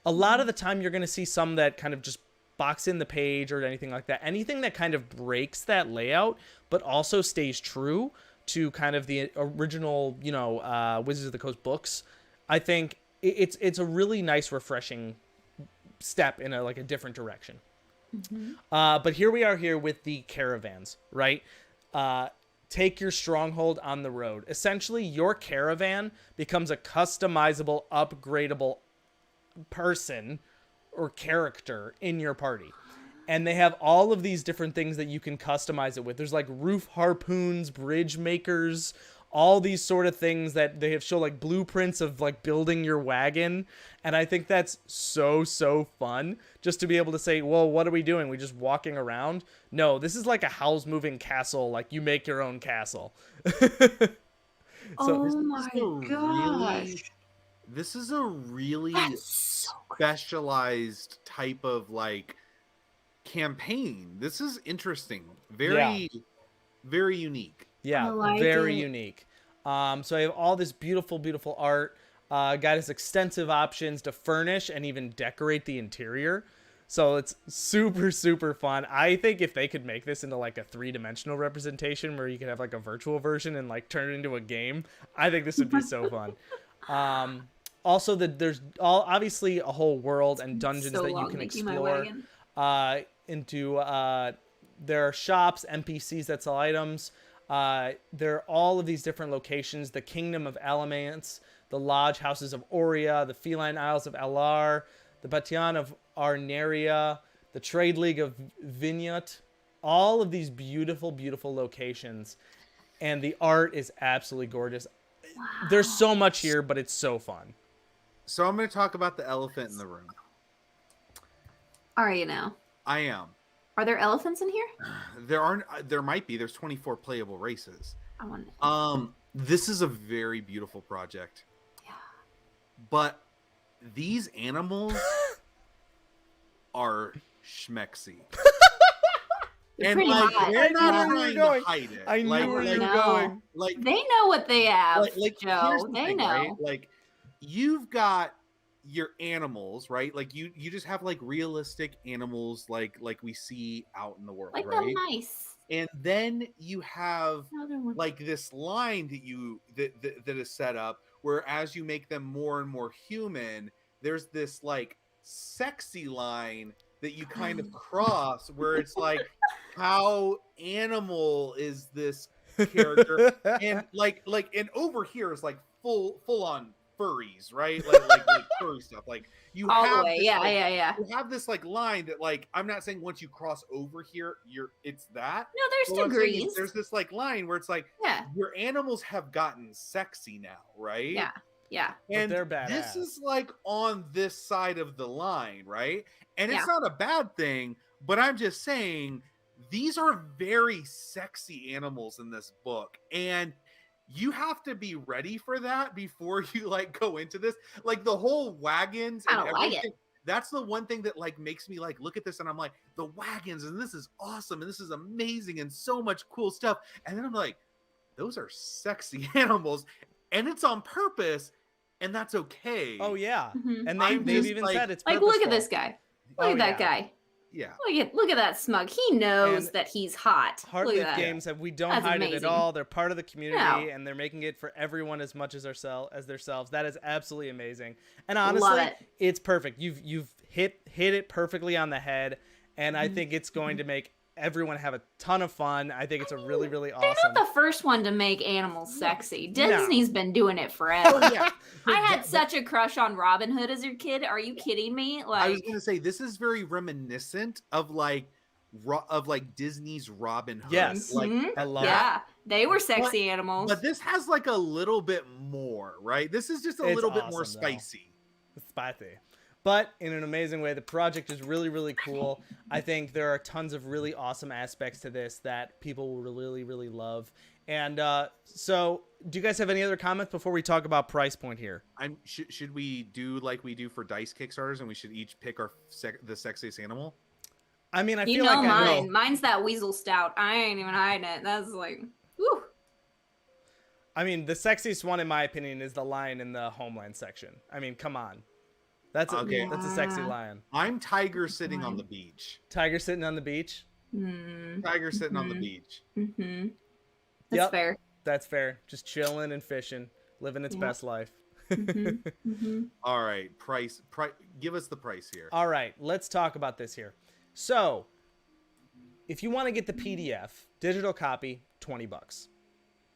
A lot of the time, you're going to see some that kind of just box in the page or anything like that. Anything that kind of breaks that layout, but also stays true to kind of the original, Wizards of the Coast books. I think it's a really nice, refreshing step in a different direction. But here we are here with the caravans, right? Take your stronghold on the road. Essentially, your caravan becomes a customizable, upgradable person or character in your party. And they have all of these different things that you can customize it with. There's like roof harpoons, bridge makers, all these sort of things that they have show like blueprints of like building your wagon. And I think that's so fun just to be able to say, well, what are we doing? We just walking around? No, this is like a house moving castle. Like you make your own castle. Oh my gosh. This is a really So specialized type of like campaign. This is interesting. Very unique. Yeah, like very it. unique. So I have all this beautiful art. Got us extensive options to furnish and even decorate the interior. So it's super fun. I think if they could make this into like a 3-dimensional representation where you could have like a virtual version and like turn it into a game, I think this would be so fun. Also, there's obviously a whole world and dungeons that you can explore. There are shops, NPCs that sell items. There are all of these different locations: the Kingdom of Alamance, the Lodge Houses of Aurea, the Feline Isles of Alar, the Bation of Arneria, the Trade League of Vignut. All of these beautiful locations, and the art is absolutely gorgeous. Wow. There's so much here, but it's so fun. So I'm going to talk about the elephant in the room. Are you now? I am. Are there elephants in here? There might be. There's 24 playable races. I want This is a very beautiful project. Yeah. But these animals are schmexy. And pretty like hot. they're not I knew where trying you were to hide it. I knew like, where like, you were No. going. like, They know what they have, here's Joe. the They thing, know. right? Like you've got your animals, right? Like you just have like realistic animals like we see out in the world, Like right? the mice. And then you have Another one. like this line that is set up where as you make them more and more human, there's this like sexy line that you kind of cross where it's like how animal is this character and like and over here is like full on furries, right? Like furry stuff. Like you All the have way. this, Yeah, like, yeah. you have this like line that like I'm not saying once you cross over here it's that. No, But there's what I'm saying is degrees. there's this like line where it's like Yeah, your animals have gotten sexy now, right? yeah, yeah. And they're badass. this is like on this side of the line, right? And it's Yeah. not a bad thing, but I'm just saying these are very sexy animals in this book. And you have to be ready for that before you like go into this. Like the whole wagons I and don't like everything. it. That's the one thing that like makes me like look at this and I'm like, the wagons and this is awesome and this is amazing and so much cool stuff. And then I'm like, those are sexy animals and it's on purpose and that's okay. Oh yeah, Mhm. and I'm they've just, even like- said it's Like, look at purposeful. this guy. Look Oh, at that yeah. guy. Yeah. Look at that smug. He knows And that he's hot. Look Heartleaf at that. Games have we don't That's hide it at amazing. all. They're part of the community No. and they're making it for everyone as much as themselves. That is absolutely amazing. And Love honestly, it. it's perfect. You've hit it perfectly on the head, and I Mhm. think it's going to make everyone have a ton of fun. I think it's a really They're awesome. not the first one to make animals sexy. Disney's been doing it forever. Oh yeah. I had such a crush on Robin Hood as a kid. Are you kidding me? I Like, was gonna say this is very reminiscent of like Disney's Robin Hood. Yes. Like Mhm. I love yeah, they were sexy animals. but this has like a little bit more, right? This is just a It's little bit more awesome, though. spicy. It's spicy. But in an amazing way. The project is really cool. I think there are tons of really awesome aspects to this that people will really love. And so, do you guys have any other comments before we talk about price point here? Should we do like we do for Dice Kickstarters, and we should each pick our the sexiest animal? I mean, I you feel know like I mine. know. Mine's that weasel stout. I ain't even hiding it. That's like, whew. I mean, the sexiest one, in my opinion, is the lion in the Homeland section. I mean, come on. That's Okay. that's a sexy Yeah. lion. I'm Tiger sitting on the beach. Tiger sitting on the beach. Mm, Tiger sitting on the Mhm. beach. mm-hmm. That's Yep. fair. That's fair. Just chilling and fishing, living its Yeah. best life. Mhm, mhm. All right, price. Give us the price here. All right, let's talk about this here. So, if you want to get the PDF, digital copy, $20.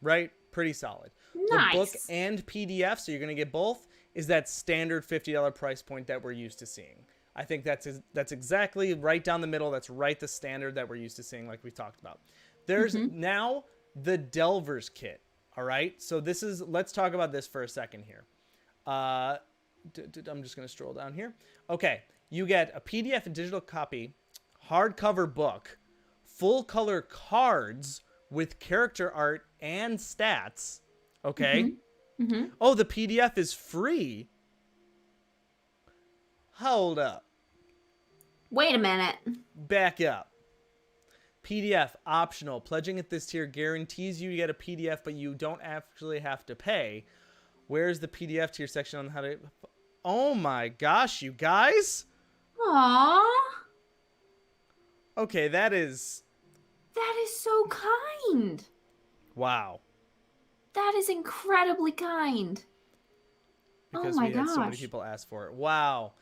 Right? Pretty solid. The book Nice. and PDF, so you're going to get both, is that standard $50 price point that we're used to seeing. I think that's exactly right down the middle. That's right the standard that we're used to seeing, like we talked about. There's now the Delver's Kit. All right, so let's talk about this for a second here. I'm just going to stroll down here. Okay, you get a PDF and digital copy, hardcover book, full color cards with character art and stats. Okay. Mhm. Oh, the PDF is free. Hold up. Wait a minute. Back up. PDF optional. Pledging at this tier guarantees you get a PDF, but you don't actually have to pay. Where's the PDF tier section on how to... Oh my gosh, you guys. Aww. Okay, that is... That is so kind. Wow. That is incredibly kind. Because Oh my we had so many gosh. people ask for it. Wow.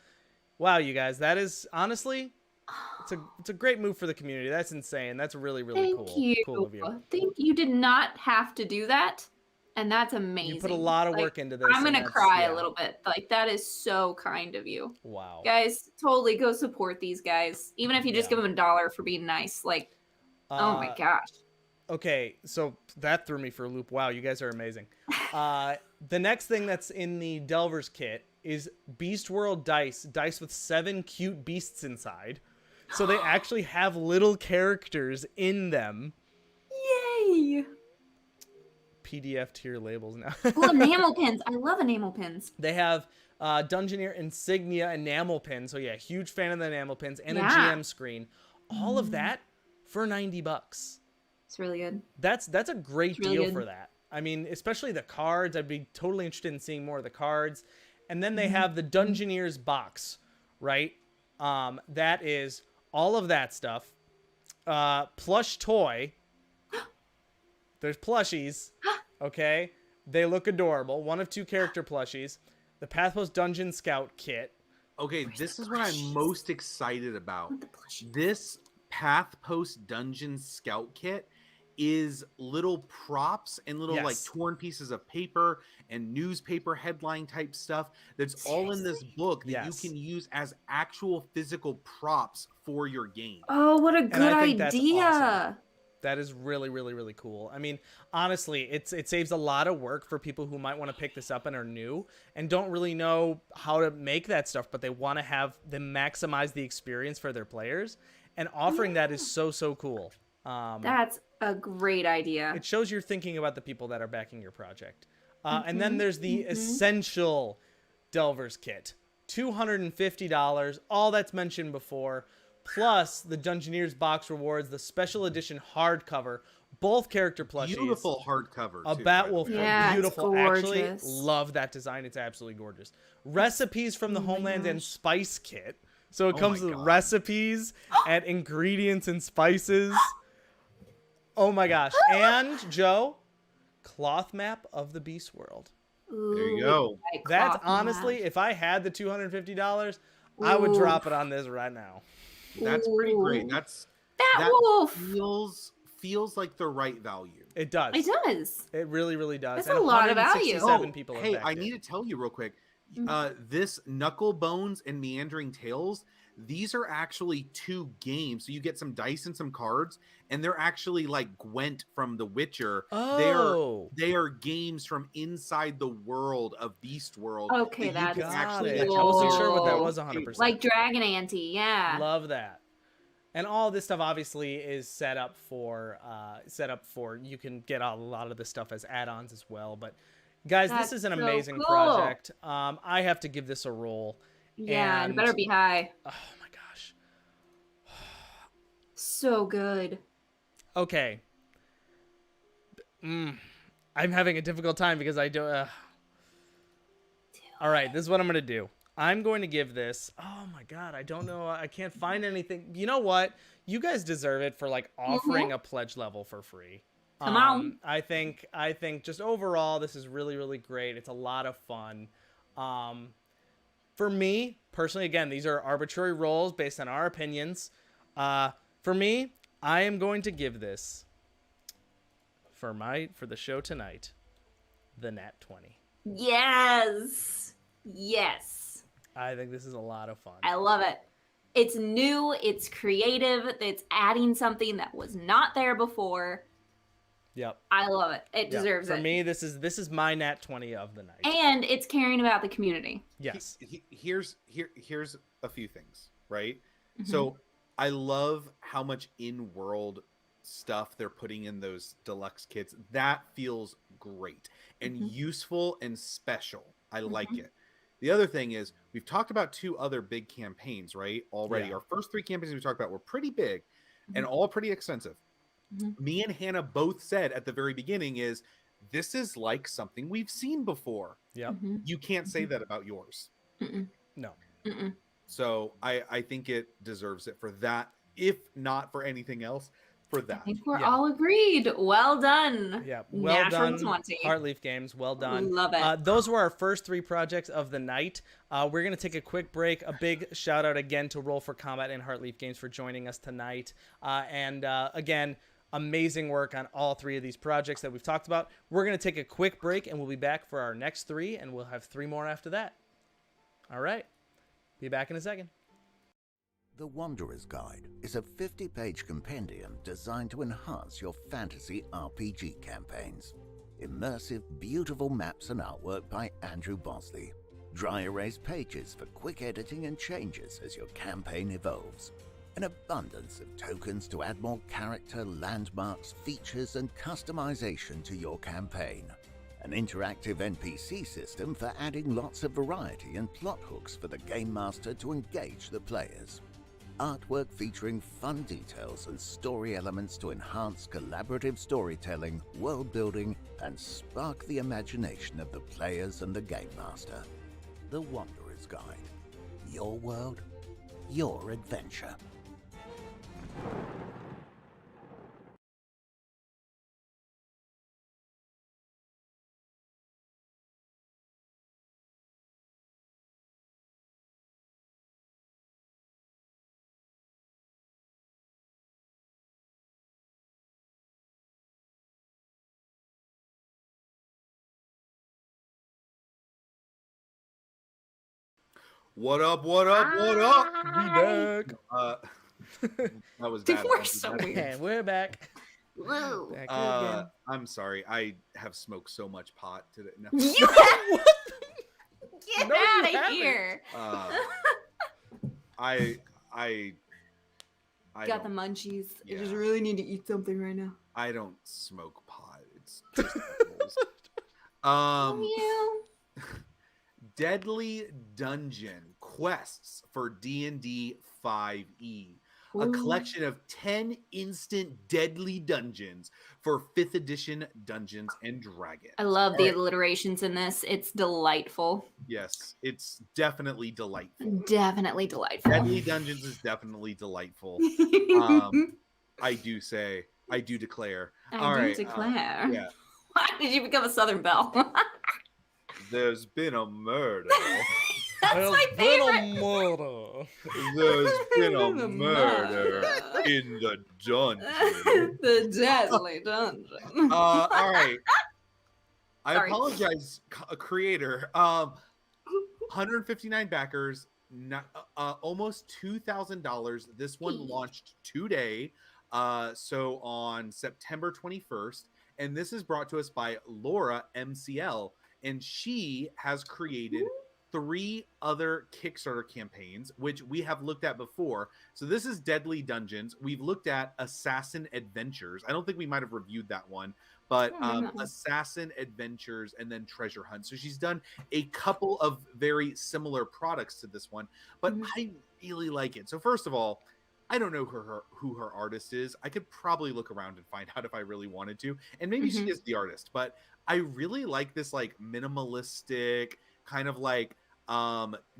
Wow, you guys. That is, honestly, it's a great move for the community. That's insane. That's really Thank cool. you. Cool of you. Thank you. Did not have to do that, and that's amazing. You put a lot of Like, work into this. I'm and gonna that's- cry yeah. a little bit. Like, that is so kind of you, Wow. guys. Totally go support these guys, even if you just Yeah. give them $1 for being nice. Like, oh my gosh. Okay, so that threw me for a loop. Wow, you guys are amazing. The next thing that's in the Delver's Kit is Beast World dice with 7 cute beasts inside. So they actually have little characters in them. Yay! PDF tier labels now. Oh, enamel pins. I love enamel pins. They have Dungeoneer Insignia enamel pin. So yeah, huge fan of the enamel pins and Yeah. a GM screen. All of that for $90. It's really good. That's a great really deal good. for that. I mean, especially the cards. I'd be totally interested in seeing more of the cards. And then they Mm-hmm. have the Dungeoneers box, right? That is all of that stuff. Plush toy. There's plushies. Okay? They look adorable. 1 of 2 character plushies. The Pathos Dungeon Scout kit. Okay, this is what I'm most excited about. The plushie. This Path Post Dungeon Scout Kit is little props and little like Yes. torn pieces of paper and newspaper headline type stuff that's all in this book that Yes. you can use as actual physical props for your game. Oh, what a good I think that's idea. awesome. That is really, really, really cool. I mean, honestly, it saves a lot of work for people who might want to pick this up and are new and don't really know how to make that stuff, but they want to have them maximize the experience for their players. And offering that is so, so cool. That's a great idea. It shows you're thinking about the people that are backing your project. And then there's the Essential Delvers Kit. $250, all that's mentioned before, plus the Dungeoneers box rewards, the special edition hardcover, both character plushies. Beautiful hardcover. A too, Batwolf, by the way. Yeah, it's beautiful. Actually, gorgeous. love that design. It's absolutely gorgeous. Recipes from the Homeland and gosh. Spice Kit. So it Oh comes my with God. recipes and ingredients and spices. Oh my gosh. And, Joe, cloth map of the Beast World. Ooh, There you go. like That's cloth honestly, map. if I had the $250, I would Ooh. drop it on this right now. That's pretty great. Ooh. That Wolf. feels like the right value. It does. It does. It really, really does. That's a lot of value. 167 people have Hey, backed I it. need to tell you real quick. Mm-hmm. This Knuckle Bones and Meandering Tales, these are actually 2 games. So you get some dice and some cards, and they're actually like Gwent from The Witcher. Oh. They are games from inside the world of Beast World. Okay, you that's can Got actually it. I wasn't sure what that cool. was 100%. Like Dragon Ante, yeah. Love that. And all this stuff obviously is set up for you can get a lot of this stuff as add-ons as well. But guys, That's this is an so amazing cool. project. I have to give this a roll. Yeah, And- it better be high. Oh my gosh. So good. Okay. I'm having a difficult time because I do. All right, this is what I'm gonna do. I'm going to give this. Oh my god, I don't know. I can't find anything. You know what? You guys deserve it for like offering a pledge level for free. Come on. I think just overall this is really, really great. It's a lot of fun. For me personally, again, these are arbitrary rolls based on our opinions. For me, I am going to give this for the show tonight, the Nat 20. Yes. Yes. I think this is a lot of fun. I love it. It's new, it's creative, it's adding something that was not there before. Yep. I love it. It Yep. deserves For it. me, this is my Nat 20 of the night. And it's caring about the community. Yes. Here's a few things, right? Mm-hmm. So I love how much in-world stuff they're putting in those deluxe kits. That feels great and Mm-hmm. useful and special. I like it. The other thing is we've talked about 2 other big campaigns, right? Already. Yeah. Our first 3 campaigns we talked about were pretty big and all pretty extensive. Mm-hmm. Me and Hannah both said at the very beginning is this is like something we've seen before. Yep. Mm-hmm. You can't say that about yours. No. Mm-mm. So I think it deserves it for that, if not for anything else, for I that. think we're Yeah. all agreed. Well done. Yeah, well Natural done, 20. Heartleaf Games. Well done. Love it. Those were our first 3 projects of the night. We're going to take a quick break. A big shout out again to Roll for Combat and Heartleaf Games for joining us tonight. Again, amazing work on all 3 of these projects that we've talked about. We're going to take a quick break and we'll be back for our next 3, and we'll have 3 more after that. All right. Be back in a second. The Wanderer's Guide is a 50-page compendium designed to enhance your fantasy RPG campaigns. Immersive, beautiful maps and artwork by Andrew Bosley. Dry erase pages for quick editing and changes as your campaign evolves. An abundance of tokens to add more character, landmarks, features, and customization to your campaign. An interactive NPC system for adding lots of variety and plot hooks for the Game Master to engage the players. artwork featuring fun details and story elements to enhance collaborative storytelling, world building, and spark the imagination of the players and the game master. The Wanderer's Guide. Your world, your adventure. What up? What up? What up? We back. That was bad. We're so weird. And we're back. Whoa. Back again. I'm sorry. I have smoked so much pot today. No. You What? get No, you out of haven't. here. I Got the don't- munchies. I just Yeah. really need to eat something right now. I don't smoke pot. It's just edibles. You. Deadly Dungeon quests for D&D 5e. A Ooh. collection of 10 instant deadly dungeons for 5th edition Dungeons and Dragons. I love the Alright. alliterations in this. It's delightful. Yes, it's definitely delightful. Definitely delightful. Deadly Dungeons is definitely delightful. I do declare. I All do right, declare. yeah. Why did you become a Southern Belle? There's been a murder. That's my favorite. There's been a The murder murder. in the dungeon. The deadly dungeon. All right. I Sorry. apologize, creator. 159 backers, almost $2,000. This one Eesh. launched today, so on September 21st, and this is brought to us by Laura MCL, and she has created 3 other Kickstarter campaigns, which we have looked at before. So this is Deadly Dungeons. We've looked at Assassin Adventures. I don't think we might have reviewed that one, but Assassin Adventures and then Treasure Hunt. So she's done a couple of very similar products to this one, but I really like it. So first of all, I don't know who her artist is. I could probably look around and find out if I really wanted to, and maybe she is the artist, but I really like this like minimalistic kind of like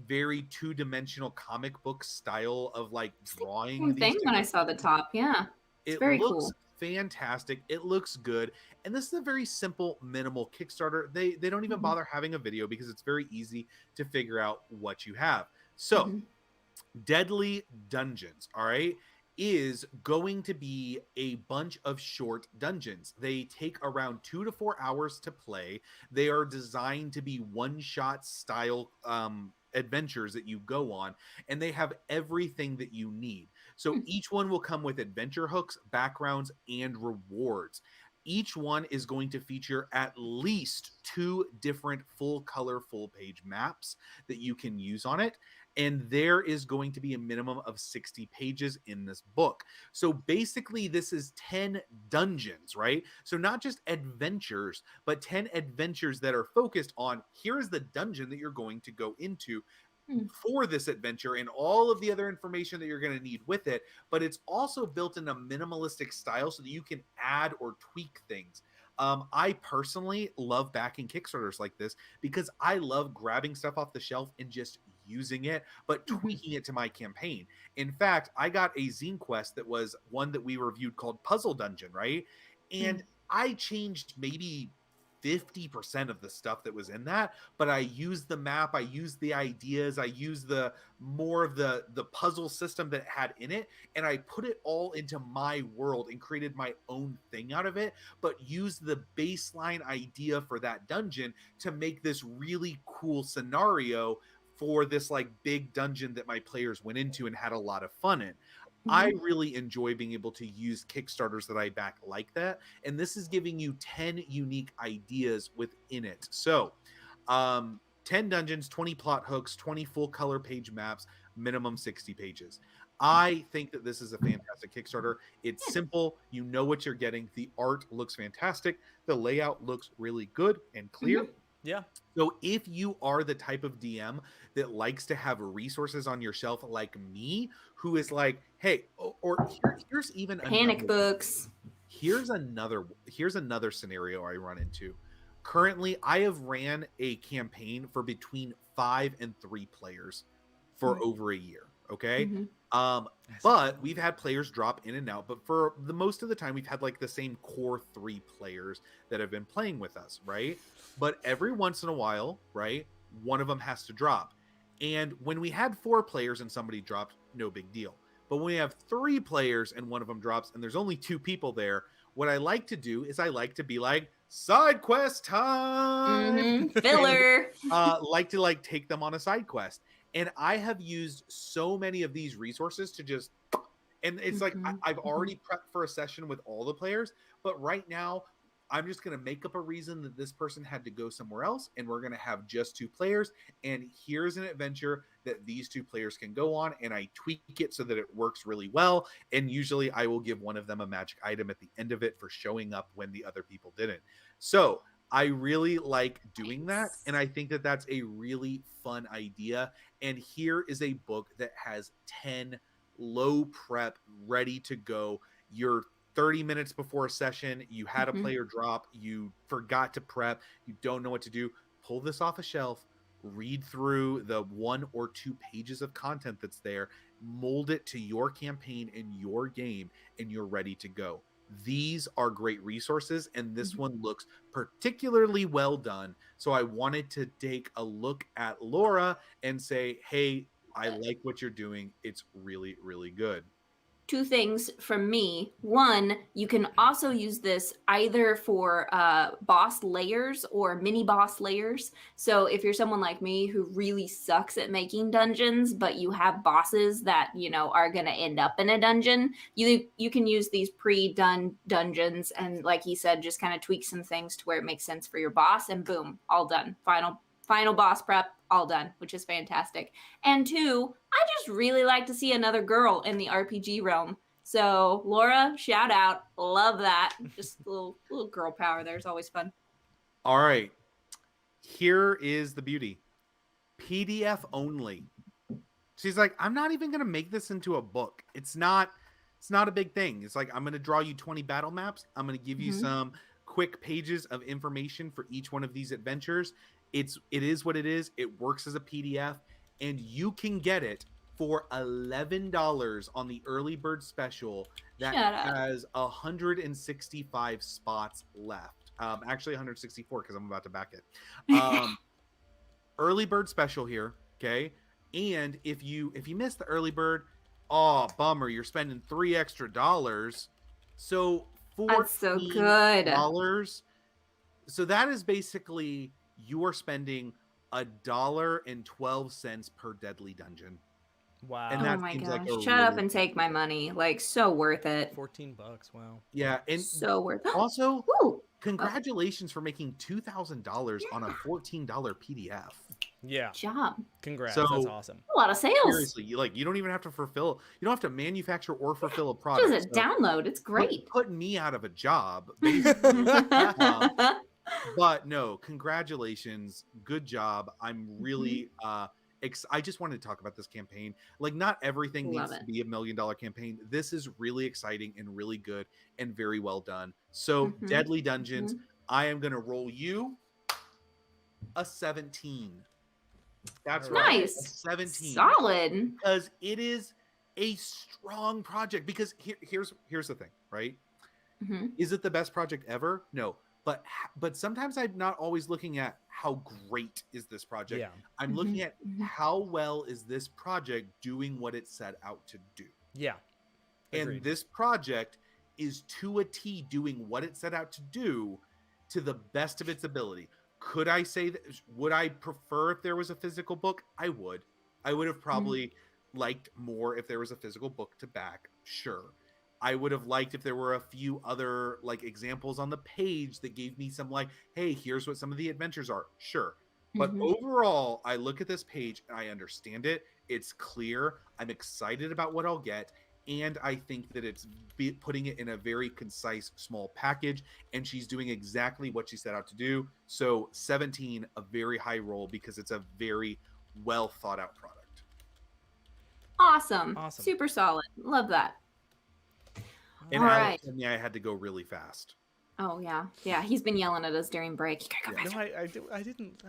very two-dimensional comic book style of like drawing Same thing when I saw the top. Yeah. it very looks cool. fantastic. It looks good, and this is a very simple minimal Kickstarter. They don't even bother having a video because it's very easy to figure out what you have. So Deadly Dungeons, all right, is going to be a bunch of short dungeons. They take around 2 to 4 hours to play. They are designed to be one-shot style adventures that you go on, and they have everything that you need. So each one will come with adventure hooks, backgrounds, and rewards. Each one is going to feature at least 2 different full color, full page maps that you can use on it. And there is going to be a minimum of 60 pages in this book. So basically, this is 10 dungeons, right? So not just adventures, but 10 adventures that are focused on here's the dungeon that you're going to go into for this adventure and all of the other information that you're going to need with it. But it's also built in a minimalistic style so that you can add or tweak things. I personally love backing Kickstarters like this because I love grabbing stuff off the shelf and just using it, but tweaking it to my campaign. In fact, I got a zine quest that was one that we reviewed called Puzzle Dungeon, right? And I changed maybe 50% of the stuff that was in that, but I used the map, I used the ideas, I used the more of the puzzle system that it had in it, and I put it all into my world and created my own thing out of it, but used the baseline idea for that dungeon to make this really cool scenario for this like big dungeon that my players went into and had a lot of fun in. I really enjoy being able to use Kickstarters that I back like that. And this is giving you 10 unique ideas within it. So 10 dungeons, 20 plot hooks, 20 full color page maps, minimum 60 pages. I think that this is a fantastic Kickstarter. It's simple. You know what you're getting. The art looks fantastic. The layout looks really good and clear. Yeah. So if you are the type of DM that likes to have resources on your shelf like me, who is like, hey, here's even Panic books. here's another scenario I run into. Currently, I have ran a campaign for between 5 and 3 players for over a year. Okay. But we've had players drop in and out, but for the most of the time we've had like the same core 3 players that have been playing with us, right? But every once in a while, right, one of them has to drop. And when we had 4 players and somebody dropped, no big deal. But when we have 3 players and one of them drops and there's only 2 people there, what I like to do is I like to be like, side quest time. Filler. Like to like take them on a side quest. And I have used so many of these resources to just, and it's like I've already prepped for a session with all the players, but right now I'm just going to make up a reason that this person had to go somewhere else, and we're going to have just 2 players. And here's an adventure that these 2 players can go on, and I tweak it so that it works really well. And usually I will give one of them a magic item at the end of it for showing up when the other people didn't. So I really like doing that, and I think that that's a really fun idea. And here is a book that has 10 low prep ready to go. You're 30 minutes before a session, you had a player drop, you forgot to prep, you don't know what to do. Pull this off a shelf, read through the 1 or 2 pages of content that's there, mold it to your campaign and your game, and you're ready to go. These are great resources, and this one looks particularly well done. So I wanted to take a look at Laura and say, hey, I like what you're doing. It's really, really good. 2 things from me. One, you can also use this either for boss layers or mini boss layers. So if you're someone like me who really sucks at making dungeons, but you have bosses that, you know, are going to end up in a dungeon, you can use these pre-done dungeons and, like he said, just kind of tweak some things to where it makes sense for your boss, and boom, all done. Final boss prep, all done, which is fantastic. And 2, I just really like to see another girl in the RPG realm. So Laura, shout out. Love that. Just a little girl power there is always fun. All right. Here is the beauty. PDF only. She's like, I'm not even going to make this into a book. It's not a big thing. It's like, I'm going to draw you 20 battle maps. I'm going to give you some quick pages of information for each one of these adventures. It is what it is. It works as a PDF, and you can get it for $11 on the early bird special that has 165 spots left. Actually 164 because I'm about to back it. Early bird special here, okay? And if you miss the early bird, oh bummer, you're spending $3 extra. So that's so good. So that is basically you are spending $1.12 per deadly dungeon. Wow. And that oh my seems gosh. like a Shut up and take my money. Like, so worth it. $14. Wow. Yeah. And so worth it. Also, Ooh. congratulations for making $2,000 on a $14 PDF. Yeah. Good job. Congrats. So, that's awesome. A lot of sales. Seriously, you don't even have to you don't have to manufacture or fulfill a product. Just a download. It's great. Putting me out of a job, basically. But no, congratulations. Good job. I'm really I just wanted to talk about this campaign. Like, not everything needs to be $1 million campaign. This is really exciting and really good and very well done. So Deadly Dungeons, I am going to roll you a 17. That's right. Nice. A 17. Solid. Because it is a strong project. Because here's the thing, right? Is it the best project ever? No. But sometimes I'm not always looking at how great is this project. Yeah. I'm looking at how well is this project doing what it set out to do. Yeah. Agreed. And this project is to a T doing what it set out to do to the best of its ability. Could I say that? Would I prefer if there was a physical book? I would. I would have probably liked more if there was a physical book to back. Sure. I would have liked if there were a few other like examples on the page that gave me some like, hey, here's what some of the adventures are. Sure. But overall, I look at this page and I understand it. It's clear. I'm excited about what I'll get. and I think that it's putting it in a very concise, small package, and she's doing exactly what she set out to do. So 17, a very high roll, because it's a very well thought out product. Awesome. Awesome. Super solid. Love that. And All Alex right. told me I had to go really fast. Oh yeah. Yeah, he's been yelling at us during break. You gotta go No, faster.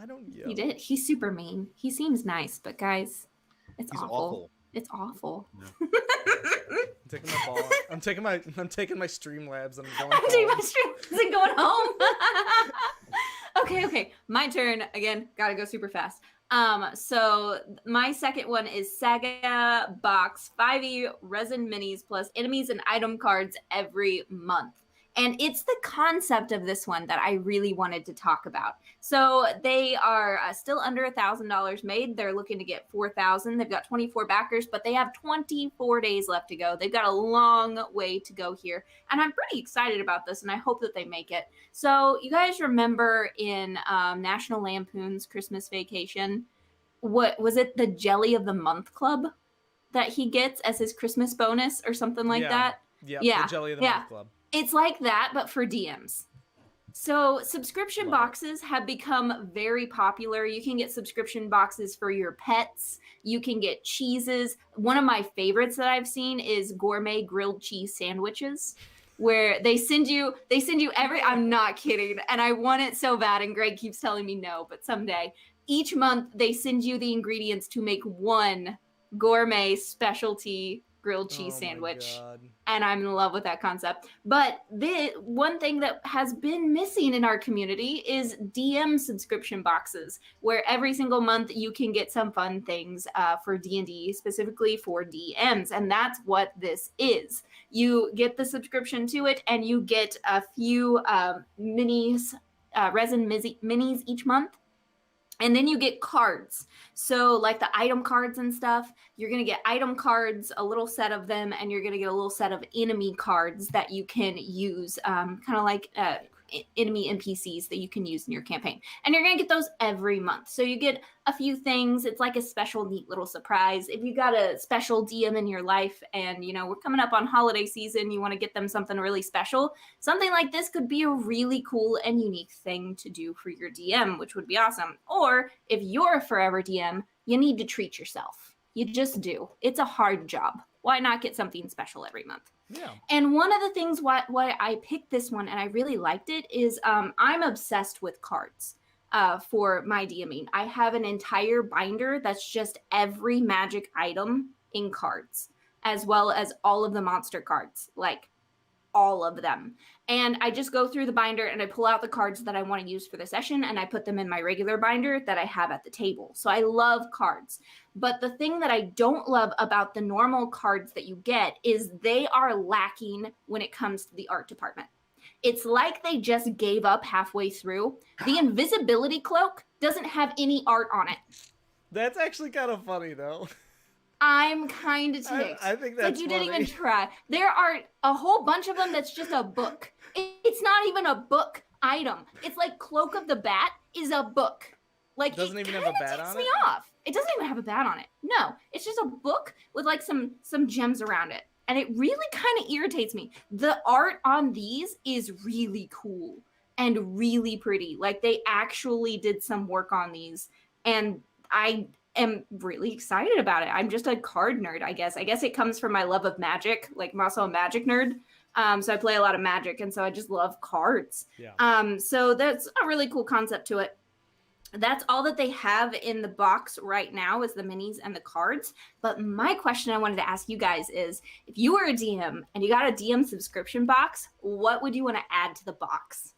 I don't yell. He did. He's super mean. He seems nice, but guys, it's He's awful. awful. It's awful. No. I'm taking my ball. I'm taking my Streamlabs and I'm going I'm taking home. my streams and going home. Okay. My turn again. Gotta go super fast. So my second one is Saga Box 5e resin minis plus enemies and item cards every month. And it's the concept of this one that I really wanted to talk about. So they are still under $1,000 made. They're looking to get 4,000. They've got 24 backers, but they have 24 days left to go. They've got a long way to go here. And I'm pretty excited about this, and I hope that they make it. So you guys remember in National Lampoon's Christmas Vacation, what was it, the Jelly of the Month Club that he gets as his Christmas bonus or something like that? Yeah, the Jelly of the Month Club. It's like that, but for DMs. So subscription boxes have become very popular. You can get subscription boxes for your pets. You can get cheeses. One of my favorites that I've seen is gourmet grilled cheese sandwiches, where they send you every, I'm not kidding, and I want it so bad, and Greg keeps telling me no, but someday. Each month they send you the ingredients to make one gourmet specialty grilled cheese sandwich, and I'm in love with that concept. But the one thing that has been missing in our community is DM subscription boxes, where every single month you can get some fun things for D&D, specifically for DMs, and that's what this is. You get the subscription to it, and you get a few minis, resin minis each month. And then you get cards. So like the item cards and stuff, you're going to get item cards, a little set of them, and you're going to get a little set of enemy cards that you can use, kind of like enemy NPCs that you can use in your campaign. And you're going to get those every month. So you get a few things. It's like a special, neat little surprise. If you got a special DM in your life and, you know, we're coming up on holiday season, you want to get them something really special, something like this could be a really cool and unique thing to do for your DM, which would be awesome. Or if you're a forever DM, you need to treat yourself. You just do. It's a hard job. Why not get something special every month? Yeah. And one of the things why I picked this one and I really liked it is I'm obsessed with cards for my DMing. I have an entire binder that's just every magic item in cards, as well as all of the monster cards, like all of them. And I just go through the binder and I pull out the cards that I want to use for the session and I put them in my regular binder that I have at the table. So I love cards. But the thing that I don't love about the normal cards that you get is they are lacking when it comes to the art department. It's like they just gave up halfway through. The invisibility cloak doesn't have any art on it. That's actually kind of funny, though. I'm kind of ticked. I think that's like you funny. didn't even try. There are a whole bunch of them that's just a book. It's not even a book item. It's like Cloak of the Bat is a book. Like doesn't even have a bat on it? Me off. It doesn't even have a bat on it. No, it's just a book with like some gems around it. And it really kind of irritates me. The art on these is really cool and really pretty. Like they actually did some work on these. And I am really excited about it. I'm just a card nerd, I guess. I guess it comes from my love of magic. Like I'm also a magic nerd. So I play a lot of magic. And so I just love cards. Yeah. So that's a really cool concept to it. That's all that they have in the box right now is the minis and the cards. But my question I wanted to ask you guys is, if you were a DM and you got a DM subscription box, what would you want to add to the box?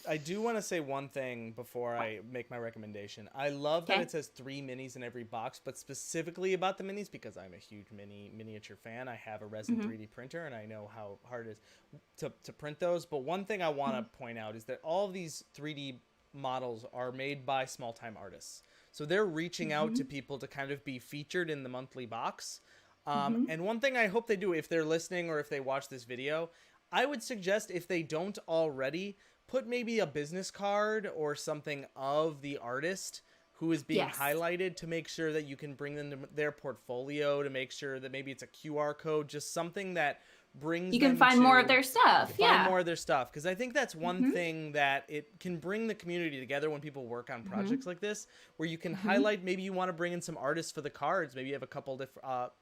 I do want to say one thing before I make my recommendation. I love that it says 3 minis in every box, but specifically about the minis, because I'm a huge miniature fan. I have a resin 3D printer, and I know how hard it is to print those. But one thing I want to point out is that all of these 3D models are made by small-time artists. So they're reaching out to people to kind of be featured in the monthly box. And one thing I hope they do, if they're listening or if they watch this video, I would suggest, if they don't already, put maybe a business card or something of the artist who is being Yes. highlighted, to make sure that you can bring them to their portfolio, to make sure that maybe it's a QR code, just something that brings You can them find more of to their stuff. find Yeah. more of their stuff, because I think that's one thing that it can bring the community together when people work on projects like this, where you can highlight, maybe you want to bring in some artists for the cards, maybe you have a couple different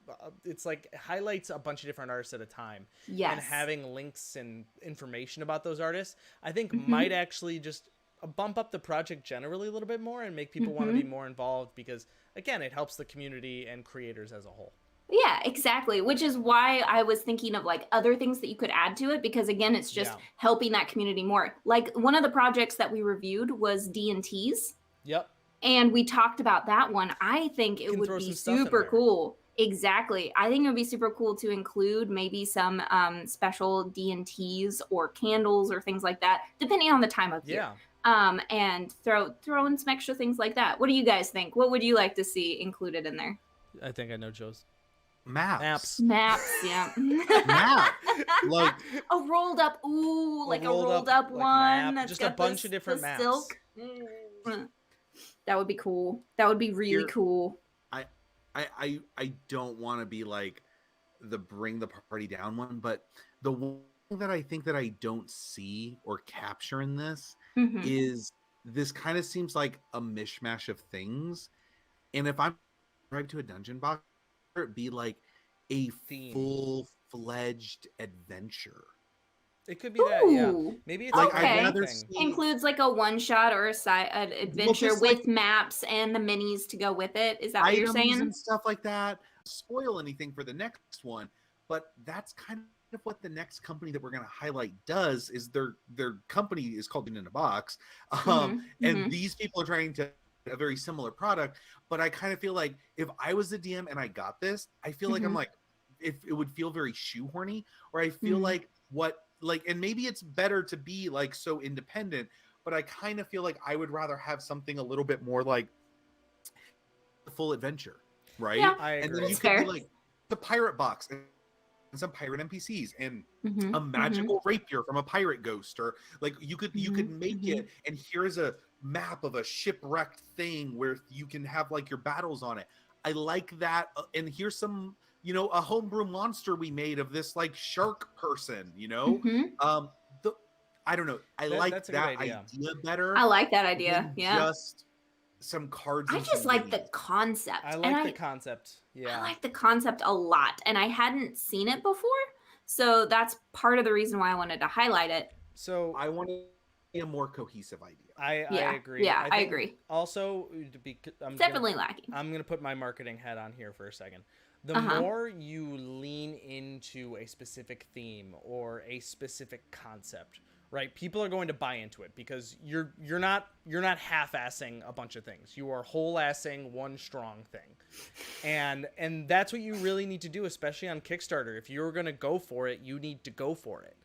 it's like highlights a bunch of different artists at a time. Yes. And having links and information about those artists, I think might actually just bump up the project generally a little bit more and make people want to be more involved, because again, it helps the community and creators as a whole. Yeah, exactly. Which is why I was thinking of like other things that you could add to it, because again, it's just helping that community more. Like one of the projects that we reviewed was D&T's. Yep. And we talked about that one. I think it would be super cool. Exactly. I think it would be super cool to include maybe some special D&Ts or candles or things like that, depending on the time of year. And throw in some extra things like that. What do you guys think? What would you like to see included in there? I think I know Joe's. Maps, yeah. Map. Like a rolled up, like a rolled up one. That's just a bunch of different maps. Silk. That would be cool. That would be really cool. I don't want to be like the bring the party down one, but the one that I think that I don't see or capture in this is this kind of seems like a mishmash of things. And if I'm right to a dungeon box, it be like a full-fledged adventure. It could be that, yeah. Maybe it's like okay. I'd rather see... includes like a one-shot or an adventure with like maps and the minis to go with it. Is that what you're saying? And stuff like that. Spoil anything for the next one, but that's kind of what the next company that we're going to highlight does. Is their company is called In a Box, and these people are trying to a very similar product, but I kind of feel like if I was the DM and I got this, I feel like I'm like, if it would feel very shoehorny, or I feel like and maybe it's better to be like so independent, but I kind of feel like I would rather have something a little bit more like the full adventure, right? Yeah, I agree. And then you could be like the pirate box and some pirate NPCs and a magical rapier from a pirate ghost, or like you could make it, and here's a map of a shipwrecked thing where you can have like your battles on it. I like that. And here's some, a homebrew monster we made of this like shark person, I don't know. I like that idea better. I like that idea. Yeah. Just some cards. I just like the concept. I like the concept. Yeah. I like the concept a lot, and I hadn't seen it before. So that's part of the reason why I wanted to highlight it. So I want to be a more cohesive idea. I agree. Yeah, I agree. Also, it's definitely lacking. I'm going to put my marketing hat on here for a second. The more you lean into a specific theme or a specific concept, right? People are going to buy into it, because you're not half-assing a bunch of things. You are whole-assing one strong thing. And that's what you really need to do, especially on Kickstarter. If you're going to go for it, you need to go for it.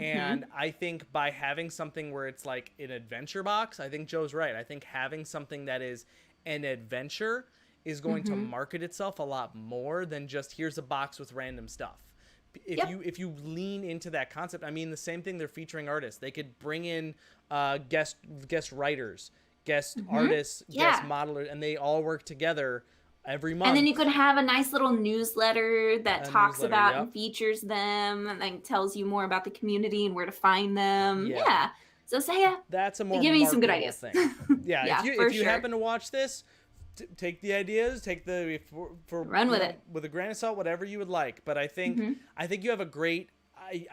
And I think by having something where it's like an adventure box, I think Joe's right. I think having something that is an adventure is going to market itself a lot more than just here's a box with random stuff. If you lean into that concept, I mean, the same thing, they're featuring artists. They could bring in guest writers, guest artists, guest modelers, and they all work together every month. And then you could have a nice little newsletter that talks about and features them, and then tells you more about the community and where to find them. Yeah. So Saya, that's a more give me some good ideas. Thing. Yeah, if you happen to watch this, take the ideas, run with it with a grain of salt, whatever you would like. But I think you have a great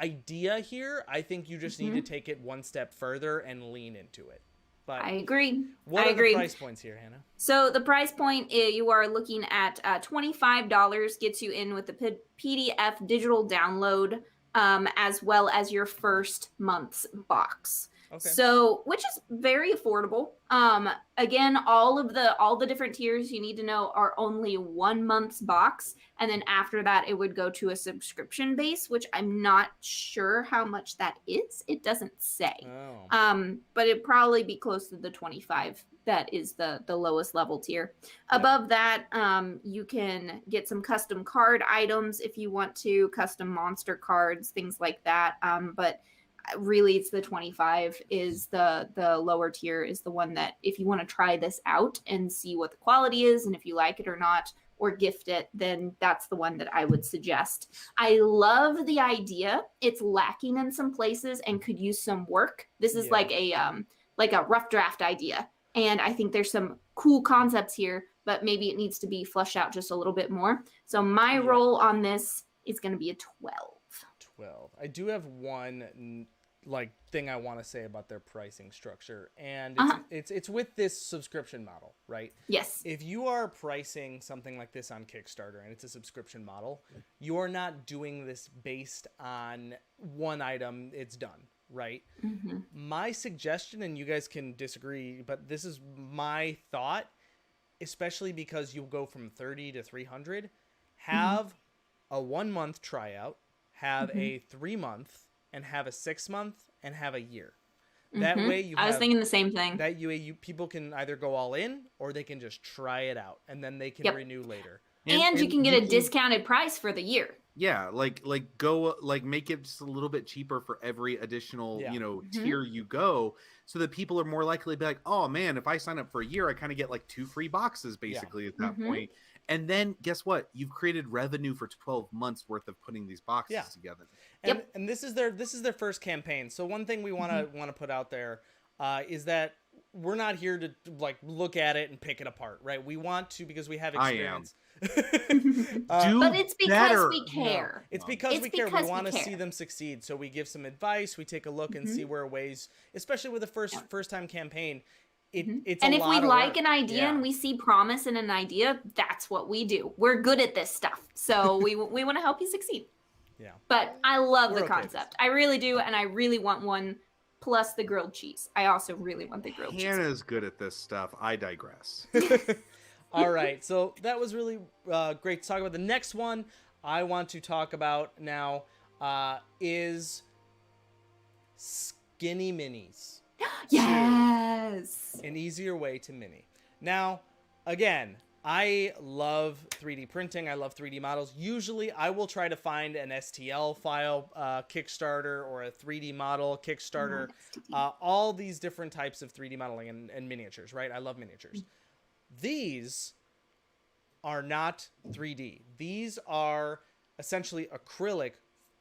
idea here. I think you just need to take it one step further and lean into it. But I agree. What are the price points here, Hannah? So the price point, you are looking at $25, gets you in with the PDF digital download, as well as your first month's box. Okay. So, which is very affordable. Again, all the different tiers you need to know are only 1 month's box, and then after that, it would go to a subscription base, which I'm not sure how much that is. It doesn't say. But it'd probably be close to the 25. That is the lowest level tier. Above that, you can get some custom card items if you want to, custom monster cards, things like that. But really it's the 25 is the lower tier, is the one that if you want to try this out and see what the quality is and if you like it or not, or gift it, then that's the one that I would suggest. I love the idea. It's lacking in some places and could use some work. This is like a rough draft idea. And I think there's some cool concepts here, but maybe it needs to be fleshed out just a little bit more. So my roll on this is going to be a 12. 12. I do have one thing I want to say about their pricing structure, and it's with this subscription model, right? Yes. If you are pricing something like this on Kickstarter and it's a subscription model, you are not doing this based on one item, it's done, right? Mm-hmm. My suggestion, and you guys can disagree, but this is my thought, especially because you go from 30 to 300, have a 1 month tryout, have a 3 month, and have a 6 month, and have a year. That way I was thinking the same thing. That you people can either go all in or they can just try it out and then they can renew later. And you can get a discounted price for the year. Yeah, go make it just a little bit cheaper for every additional, tier you go, so that people are more likely to be like, oh man, if I sign up for a year, I kind of get like 2 free boxes basically at that point. And then guess what? You've created revenue for 12 months worth of putting these boxes together. And this is their first campaign. So one thing we want to put out there is that we're not here to look at it and pick it apart, right? We want to, because we have experience. But it's because we care. No. It's because we care. We want to see them succeed. So we give some advice. We take a look and see where ways, especially with the first time campaign, it's and a if lot we of like work. an idea and we see promise in an idea, that's what we do. We're good at this stuff. So we want to help you succeed. Yeah. But I love the concept. I really do. And I really want one, plus the grilled cheese. I also really want the grilled cheese. Hannah's good at this stuff. I digress. All right. So that was really great to talk about. The next one I want to talk about now is skinny minis. Yes. An easier way to mini. Now, again, I love 3D printing. I love 3D models. Usually, I will try to find an STL file Kickstarter or a 3D model Kickstarter. All these different types of 3D modeling and miniatures, right? I love miniatures. These are not 3D. These are essentially acrylic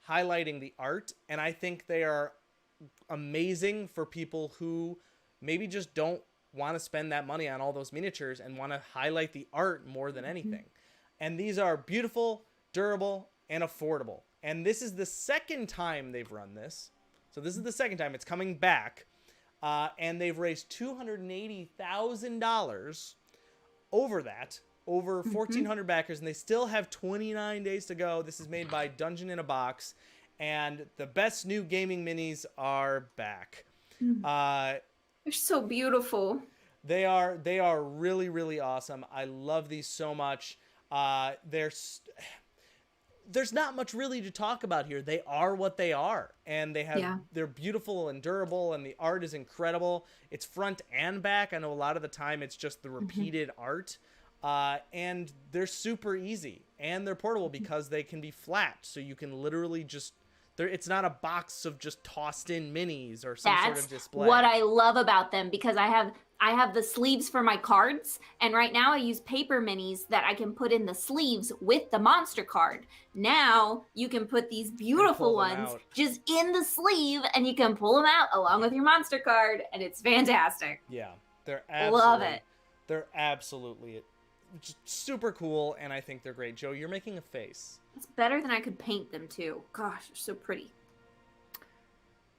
highlighting the art, and I think they are amazing for people who maybe just don't want to spend that money on all those miniatures and want to highlight the art more than anything. And these are beautiful, durable, and affordable. And this is the second time they've run this. So this is the second time it's coming back. And they've raised $280,000 over 1,400 backers, and they still have 29 days to go. This is made by Dungeon in a Box. And the best new gaming minis are back. They're so beautiful. They are really, really awesome. I love these so much. There's not much really to talk about here. They are what they are, and they're beautiful and durable, and the art is incredible. It's front and back. I know a lot of the time it's just the repeated art. And they're super easy, and they're portable because they can be flat, so you can literally just it's not a box of just tossed in minis or some sort of display. That's what I love about them, because I have the sleeves for my cards, and right now I use paper minis that I can put in the sleeves with the monster card. Now you can put these beautiful ones just in the sleeve, and you can pull them out along with your monster card, and it's fantastic. Yeah, love it. They're absolutely just super cool, and I think they're great. Joe, you're making a face. It's better than I could paint them too. Gosh, they're so pretty.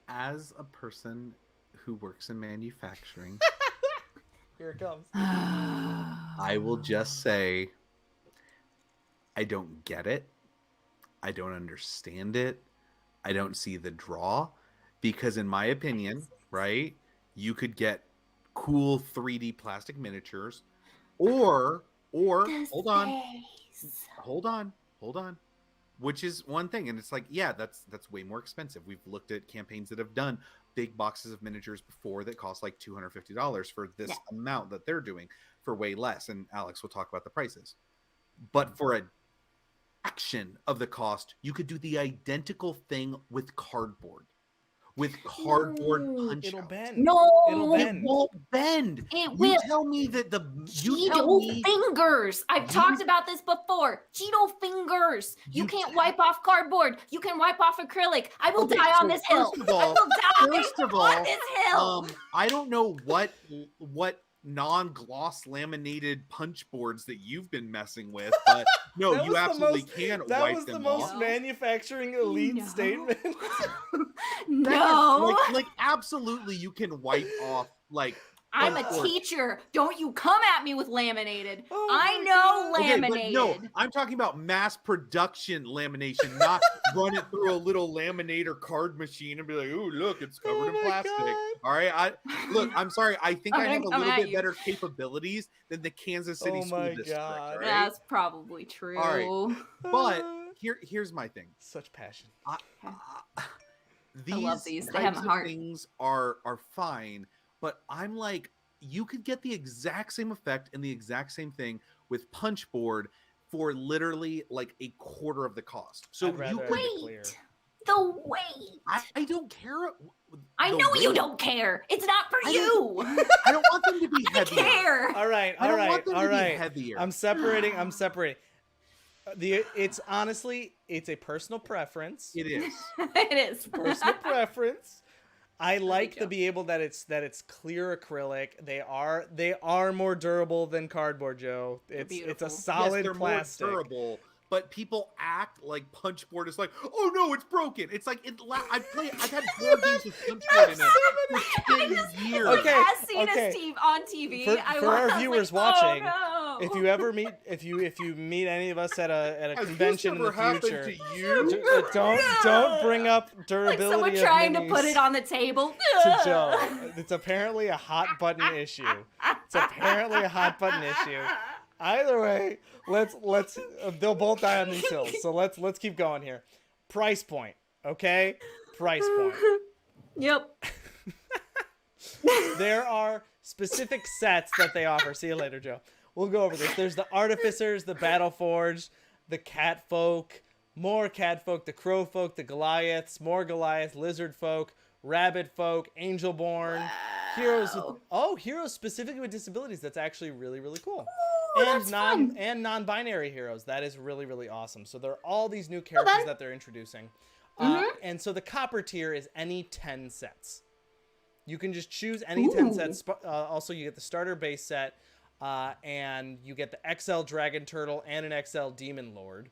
As a person who works in manufacturing, here it comes. I will just say, I don't get it. I don't understand it. I don't see the draw, because in my opinion, right, you could get cool 3D plastic miniatures, or hold on, which is one thing, and it's like, yeah, that's way more expensive. We've looked at campaigns that have done big boxes of miniatures before that cost like $250 for this amount that they're doing for way less, and Alex will talk about the prices. But for a fraction of the cost, you could do the identical thing with cardboard. with cardboard No. punch It'll outs. bend. No, It'll It bend. won't bend. it You will. tell me that you tell Cheeto me fingers. I've you- talked about this before. Cheeto fingers. You You can't t- wipe off cardboard. You can wipe off acrylic. I will Okay, die so on this hill. first of all- I will die first of on all, this hill. I don't know what non-gloss laminated punch boards that you've been messing with, but no, That you was the absolutely most- can That wipe was the them most off. manufacturing elite No. statement. No. Like absolutely you can wipe off like I'm a punch board. teacher. Don't you come at me with laminated. Oh I my know God. Okay, but laminated. no, I'm talking about mass production lamination, not run it through a little laminator card machine and be like, "Ooh, look, it's covered Oh in my plastic." God. All right, look, I'm sorry. I think I'm I gonna have a come little at bit you. better capabilities than the Kansas City Oh School my District. God. All right, That's probably true. All but here's my thing. Such passion. These love these. They types have a of heart. things are fine, but I'm like, you could get the exact same effect and the exact same thing with punch board for literally like a quarter of the cost. So I'd you rather could, have it clear. The weight. I don't care. I the know you weight. don't care. It's not for I you. I don't want them to be I heavier. care. All right, I all don't want right, them all to be right. heavier. I'm separating. It's honestly, it's a personal preference. It is. It is. Personal preference. I like joke. to be able that it's clear acrylic. They are more durable than cardboard, Joe. It's a beautiful. solid Yes, they're plastic. more durable, but people act like punch board is like, oh no, it's broken. It's like I've had board games with punch board in it for 10 years. Okay, As seen okay. as Steve on TV. For I our was viewers like, watching, oh, no. if you ever meet if you meet any of us at a Has convention in this the ever happened future, to you? don't bring up Like durability someone of trying to minis put it on the table. to Joe. It's apparently a hot button issue. It's apparently a hot button issue. Either way, let's they'll both die on these hills. So let's keep going here. Price point, okay? Price point. Yep. There are specific sets that they offer. See you later, Joe. We'll go over this. There's the Artificers, the Battleforged, the Catfolk, more Catfolk, the Crowfolk, the Goliaths, more Goliaths, Lizard Folk, Rabbit Folk, Angelborn, heroes with heroes specifically with disabilities. That's actually really, really cool. Ooh, that's fun. non-binary heroes. That is really, really awesome. So there are all these new characters that they're introducing. And so the copper tier is any 10 sets. You can just choose any 10 sets. Also, you get the starter base set, and you get the XL Dragon Turtle and an XL Demon Lord,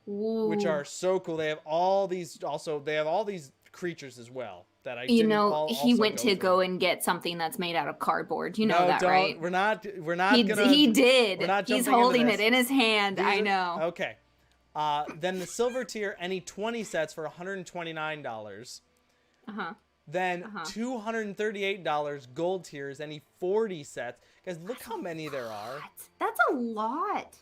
which are so cool. They have all these. Also, they have all these creatures as well that I. You didn't know, he also went to through. go and get something that's made out of cardboard. You know No, that, don't. right? We're not He gonna. did. We're not He's jumping into holding this. it in his hand. I These are- know. Okay. Then the silver tier, any 20 sets for $129. Uh-huh. Then $238 gold tiers, any 40 sets. Guys, look how many there are. That's a lot.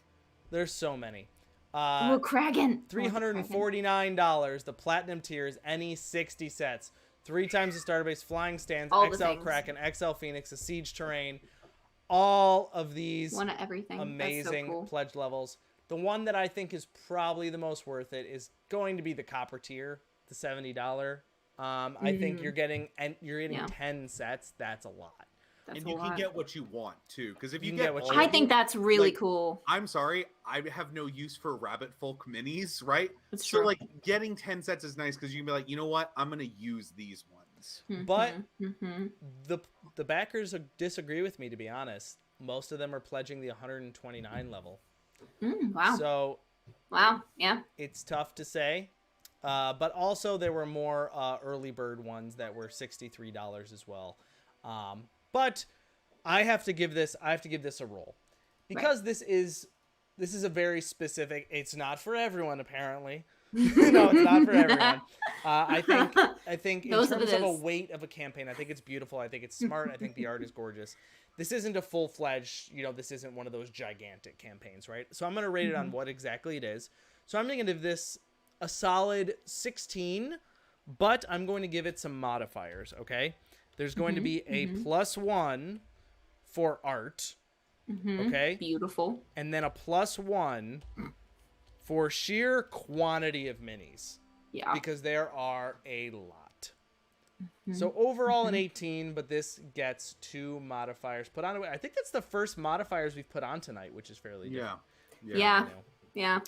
There's so many. We're Kragan. $349. The platinum tiers, any 60 sets. 3 times the starter base, flying stands, All the XL things. Kraken, XL Phoenix, a siege terrain. All of these One of everything. amazing That's so cool. pledge levels. The one that I think is probably the most worth it is going to be the copper tier, the $70. I think you're getting 10 sets. That's a lot. That's And a you can lot. get what you want too, because if you can get get what all you I of think them- that's really like, cool. I'm sorry, I have no use for Rabbit Folk minis, right? That's So true. like getting 10 sets is nice because you can be like, you know what, I'm gonna use these ones. But Mhm. the backers disagree with me, to be honest. Most of them are pledging the 129 level. Wow. So Wow. Yeah. it's tough to say. But also there were more early bird ones that were $63 as well. But I have to give this a roll because this is a very specific. It's not for everyone, apparently. No, it's not for everyone. I think in Those are terms the of a days. weight of a campaign, I think it's beautiful. I think it's smart. I think the art is gorgeous. This isn't a full-fledged, this isn't one of those gigantic campaigns, right? So I'm going to rate it on what exactly it is. So I'm going to give this a solid 16, but I'm going to give it some modifiers, okay? There's going to be a +1 for art, okay? Beautiful. And then a +1 for sheer quantity of minis, Yeah. because there are a lot. So overall an 18, but this gets 2 modifiers put on it. I think that's the first modifiers we've put on tonight, which is fairly different. Yeah.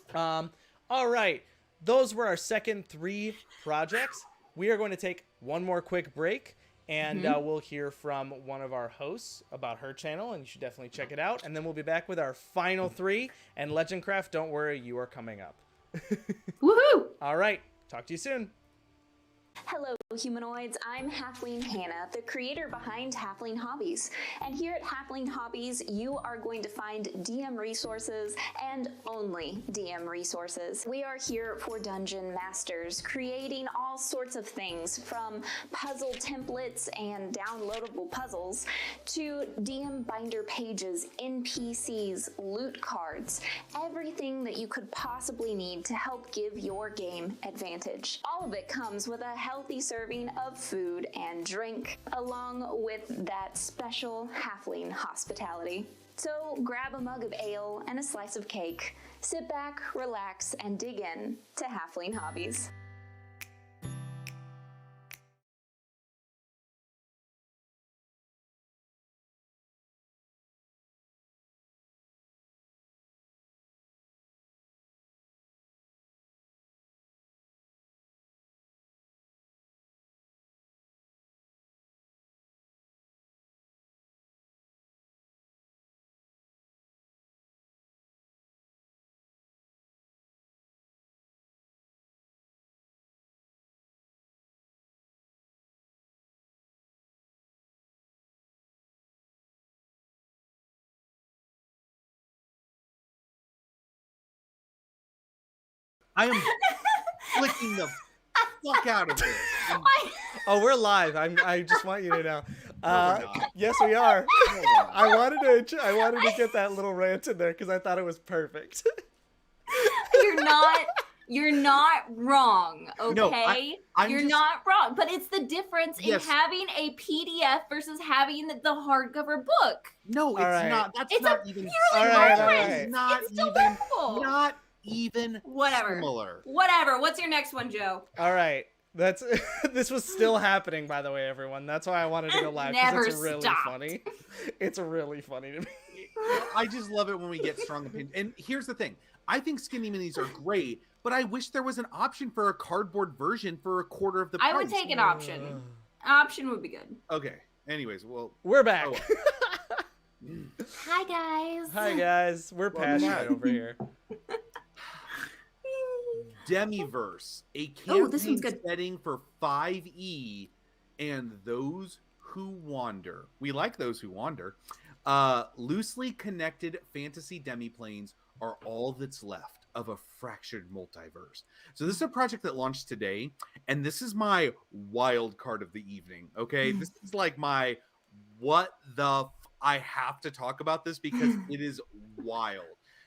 All right. Those were our second 3 projects. We are going to take one more quick break, and we'll hear from one of our hosts about her channel, and you should definitely check it out. And then we'll be back with our final 3. And LegendCraft, don't worry, you are coming up. Woohoo! All right. Talk to you soon. Hello humanoids, I'm Halfling Hannah, the creator behind Halfling Hobbies. And here at Halfling Hobbies, you are going to find DM resources and only DM resources. We are here for dungeon masters, creating all sorts of things from puzzle templates and downloadable puzzles to DM binder pages, NPCs, loot cards, everything that you could possibly need to help give your game advantage. All of it comes with a healthy serving of food and drink, along with that special halfling hospitality. So grab a mug of ale and a slice of cake, sit back, relax, and dig in to Halfling Hobbies. I am flicking the fuck out of this. Oh, we're live. I just want you to know. we're not. Yes, we are. No, we're not. I wanted to get that little rant in there because I thought it was perfect. You're not wrong, okay? No, I'm You're just- not wrong, but it's the difference Yes. in having a PDF versus having the hardcover book. No, it's right. not. That's It's not a even. All similar. right, It's all right. not It's even. delightful. Not even. Whatever. Similar. Whatever. What's your next one, Joe? All right. That's this was still happening, by the way, everyone. That's why I wanted to go live Never because it's really stopped. funny. It's really funny to me. I just love it when we get strong opinions. And here's the thing: I think skinny minis are great, but I wish there was an option for a cardboard version for a quarter of the price. I would take an option. Option would be good. Okay. Anyways, well, We're back. Oh. Hi, guys. Hi guys, we're Welcome passionate back. over here. Demiverse, a Oh, this campaign one's good. setting for 5e and those who wander. We like those who wander. Loosely connected fantasy demiplanes are all that's left of a fractured multiverse. So this is a project that launched today, and this is my wild card of the evening. Okay, this is like my I have to talk about this because it is wild.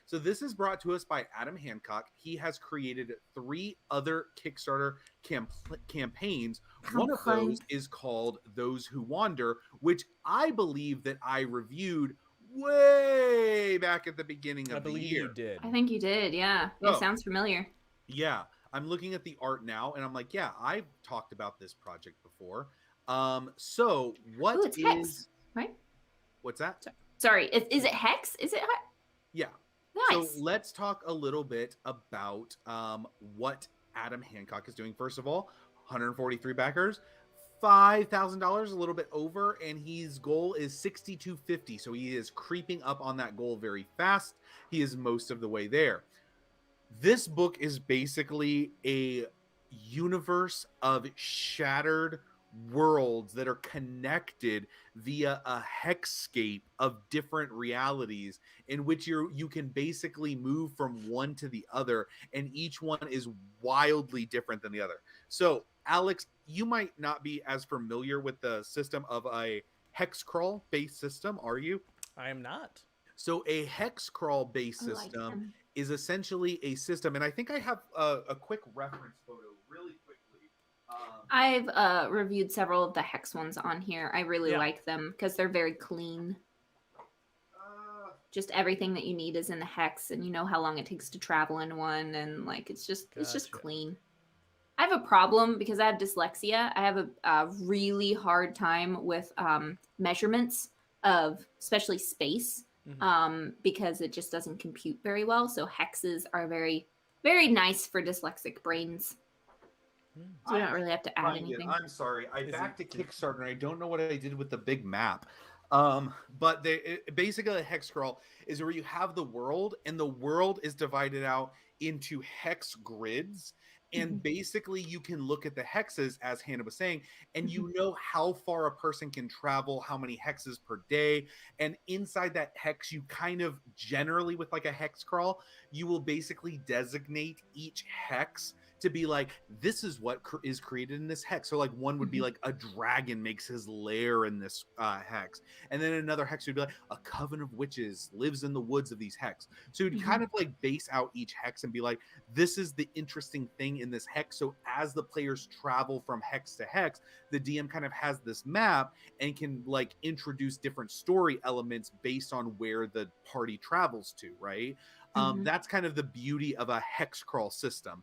So this is brought to us by Adam Hancock. He has created 3 other Kickstarter campaigns. One of those is called Those Who Wander, which I believe that I reviewed way back at the beginning of I the believe year. you did. I think you did, yeah. Oh. It sounds familiar. Yeah, I'm looking at the art now, and I'm like, yeah, I've talked about this project before. So what Ooh, it's is Hex, right? what's that? Sorry, is it Hex? Is it Hex? Yeah. Nice. So let's talk a little bit about what Adam Hancock is doing. First of all, 143 backers, $5,000, a little bit over, and his goal is 6,250. So he is creeping up on that goal very fast. He is most of the way there. This book is basically a universe of shattered worlds that are connected via a hexscape of different realities in which you can basically move from one to the other, and each one is wildly different than the other. So Alex, you might not be as familiar with the system of a hex crawl based system, are you? I am not. So a hex crawl based I like system them. is essentially a system, and I think I have a quick reference photo really quickly. I've reviewed several of the Hex ones on here. I really Yeah. like them because they're very clean. Just everything that you need is in the Hex, and you know how long it takes to travel in one, and like it's just Gotcha. clean. I have a problem because I have dyslexia. I have a really hard time with measurements of especially space because it just doesn't compute very well. So hexes are very, very nice for dyslexic brains. So we don't really have to add anything. I'm sorry. I Is backed to it- Kickstarter and I don't know what I did with the big map. But basically a hex scroll is where you have the world and the world is divided out into hex grids. And basically you can look at the hexes, as Hannah was saying, and you know how far a person can travel, how many hexes per day. And inside that hex, you kind of generally with like a hex crawl, you will basically designate each hex to be like, this is what is created in this hex. So like one would be like a dragon makes his lair in this hex. And then another hex would be like a coven of witches lives in the woods of these hex. So you'd kind of like base out each hex and be like, this is the interesting thing in this hex. So as the players travel from hex to hex, the DM kind of has this map and can like introduce different story elements based on where the party travels to, right? That's kind of the beauty of a hex crawl system.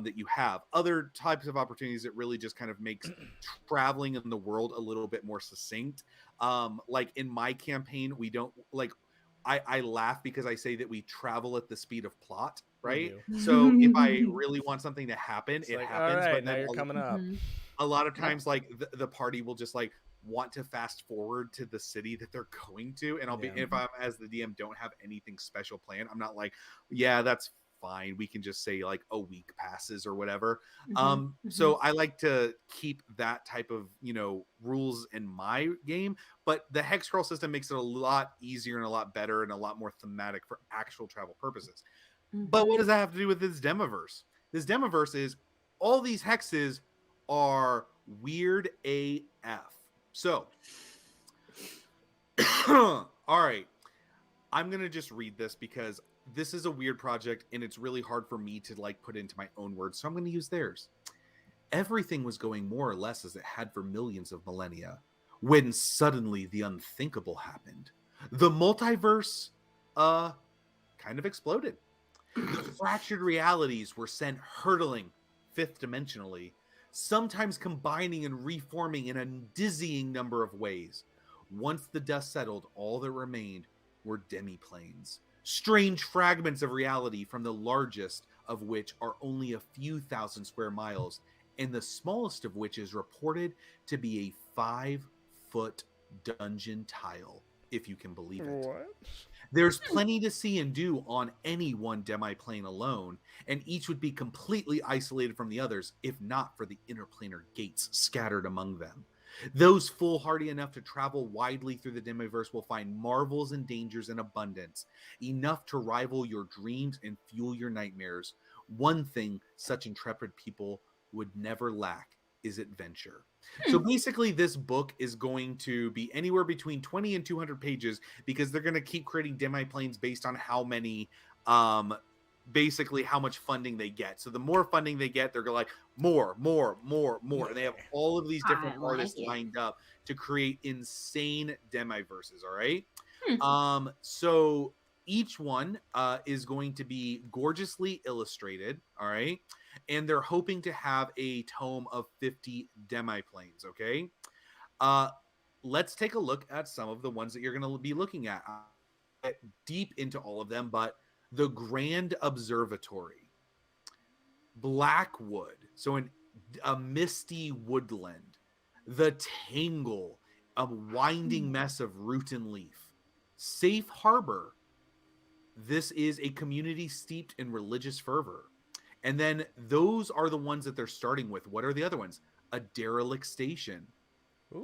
That you have. Other types of opportunities that really just kind of makes traveling in the world a little bit more succinct. Like in my campaign, we don't like, I laugh because I say that we travel at the speed of plot, right? So if I really want something to happen, It's it like, happens. all right, But now then you're coming up. a lot of times like the party will just like want to fast forward to the city that they're going to, and I'll be, if I'm as the DM don't have anything special planned, I'm not like, yeah, that's fine, we can just say like a week passes or whatever. So I like to keep that type of, you know, rules in my game, but the hex scroll system makes it a lot easier and a lot better and a lot more thematic for actual travel purposes. But what does that have to do with this Demiverse? This Demiverse is all these hexes are weird AF. So all right, I'm gonna just read this because this is a weird project and it's really hard for me to like put into my own words, so I'm going to use theirs. Everything was going more or less as it had for millions of millennia when suddenly the unthinkable happened. The multiverse kind of exploded. The fractured realities were sent hurtling fifth dimensionally, sometimes combining and reforming in a dizzying number of ways. Once the dust settled, all that remained were demiplanes, strange fragments of reality from the largest of which are only a few thousand square miles, and the smallest of which is reported to be a 5-foot dungeon tile, if you can believe it. What? There's plenty to see and do on any one demiplane alone, and each would be completely isolated from the others if not for the interplanar gates scattered among them. Those foolhardy enough to travel widely through the Demiverse will find marvels and dangers in abundance, enough to rival your dreams and fuel your nightmares. One thing such intrepid people would never lack is adventure. So basically, this book is going to be anywhere between 20 and 200 pages because they're going to keep creating demiplanes based on how many basically how much funding they get. So the more funding they get, they're going like more. And they have all of these different artists lined up to create insane demiverses. All right. So each one is going to be gorgeously illustrated. All right. And they're hoping to have a tome of 50 demiplanes. Okay. Let's take a look at some of the ones that you're going to be looking at. Get deep into all of them, but the Grand Observatory, Blackwood, so a misty woodland, the Tangle, a winding mess of root and leaf, Safe Harbor. This is a community steeped in religious fervor. And then those are the ones that they're starting with. What are the other ones? A derelict station,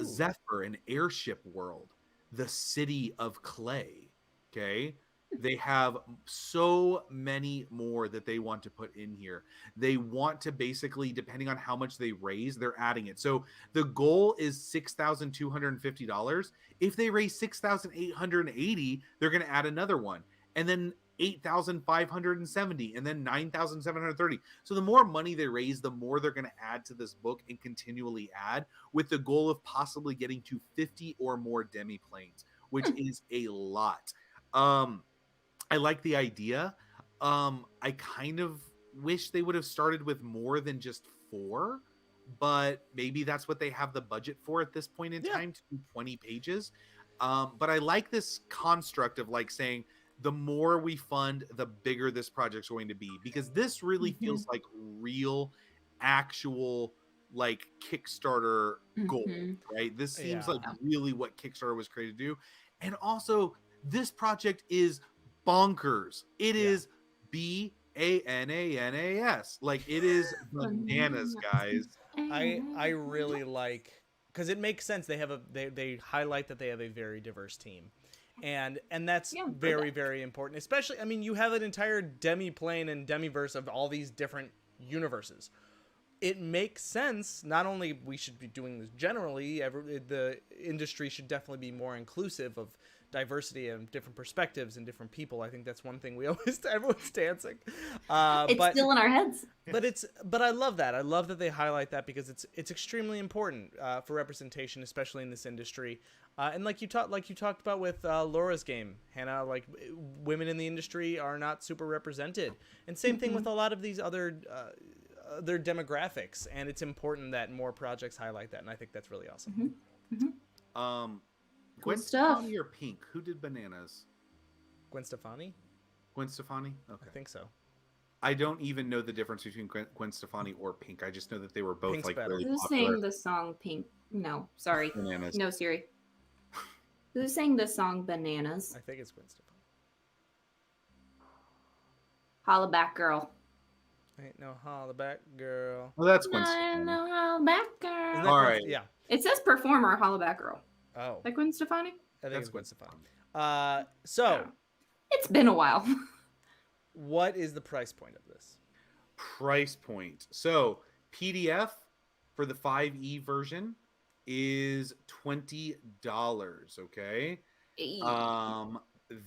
Zephyr, an airship world, the City of Clay. Okay. They have so many more that they want to put in here. They want to basically, depending on how much they raise, they're adding it. So the goal is $6,250. If they raise $6,880, they're going to add another one. And then 8,570 and then 9,730. So the more money they raise, the more they're going to add to this book and continually add, with the goal of possibly getting to 50 or more demiplanes, which is a lot. I like the idea. I kind of wish they would have started with more than just 4, but maybe that's what they have the budget for at this point in time, to do 20 pages. But I like this construct of like saying the more we fund, the bigger this project's going to be, because this really feels like real, actual, like Kickstarter goal, right? This seems like really what Kickstarter was created to do. And also, this project is bonkers. It is BANANAS. Like, it is bananas, guys. I really like, because it makes sense. They have they highlight that they have a very diverse team, and that's very, very important. Especially, I mean, you have an entire Demiplane and Demiverse of all these different universes. It makes sense. Not only we should be doing this generally, the industry should definitely be more inclusive of diversity and different perspectives and different people. I think that's one thing everyone's dancing. It's still in our heads. But I love that. I love that they highlight that, because it's extremely important for representation, especially in this industry. And like you talked about with Laura's game, Hannah, like women in the industry are not super represented, and same thing with a lot of these other their demographics, and it's important that more projects highlight that, and I think that's really awesome. Cool Gwen stuff. Stefani or Pink? Who did Bananas? Gwen Stefani? Gwen Stefani? Okay. I think so. I don't even know the difference between Gwen Stefani or Pink. I just know that they were both Pink's like better. really Who popular. sang the song Pink? No, sorry. Bananas. No, Siri. Who sang the song Bananas? I think it's Gwen Stefani. Holla back, girl. Ain't no holla back, girl. Well, that's Gwen I Stefani. know holla back, girl. Isn't that All Gwen- right. Yeah. It says performer, holla back, girl. Oh. Like Gwen Stefani? I think That's it's Gwen Gwen Stefani. So, It's been a while. what is the price point of this? Price point. So PDF for the 5e version is $20. Okay.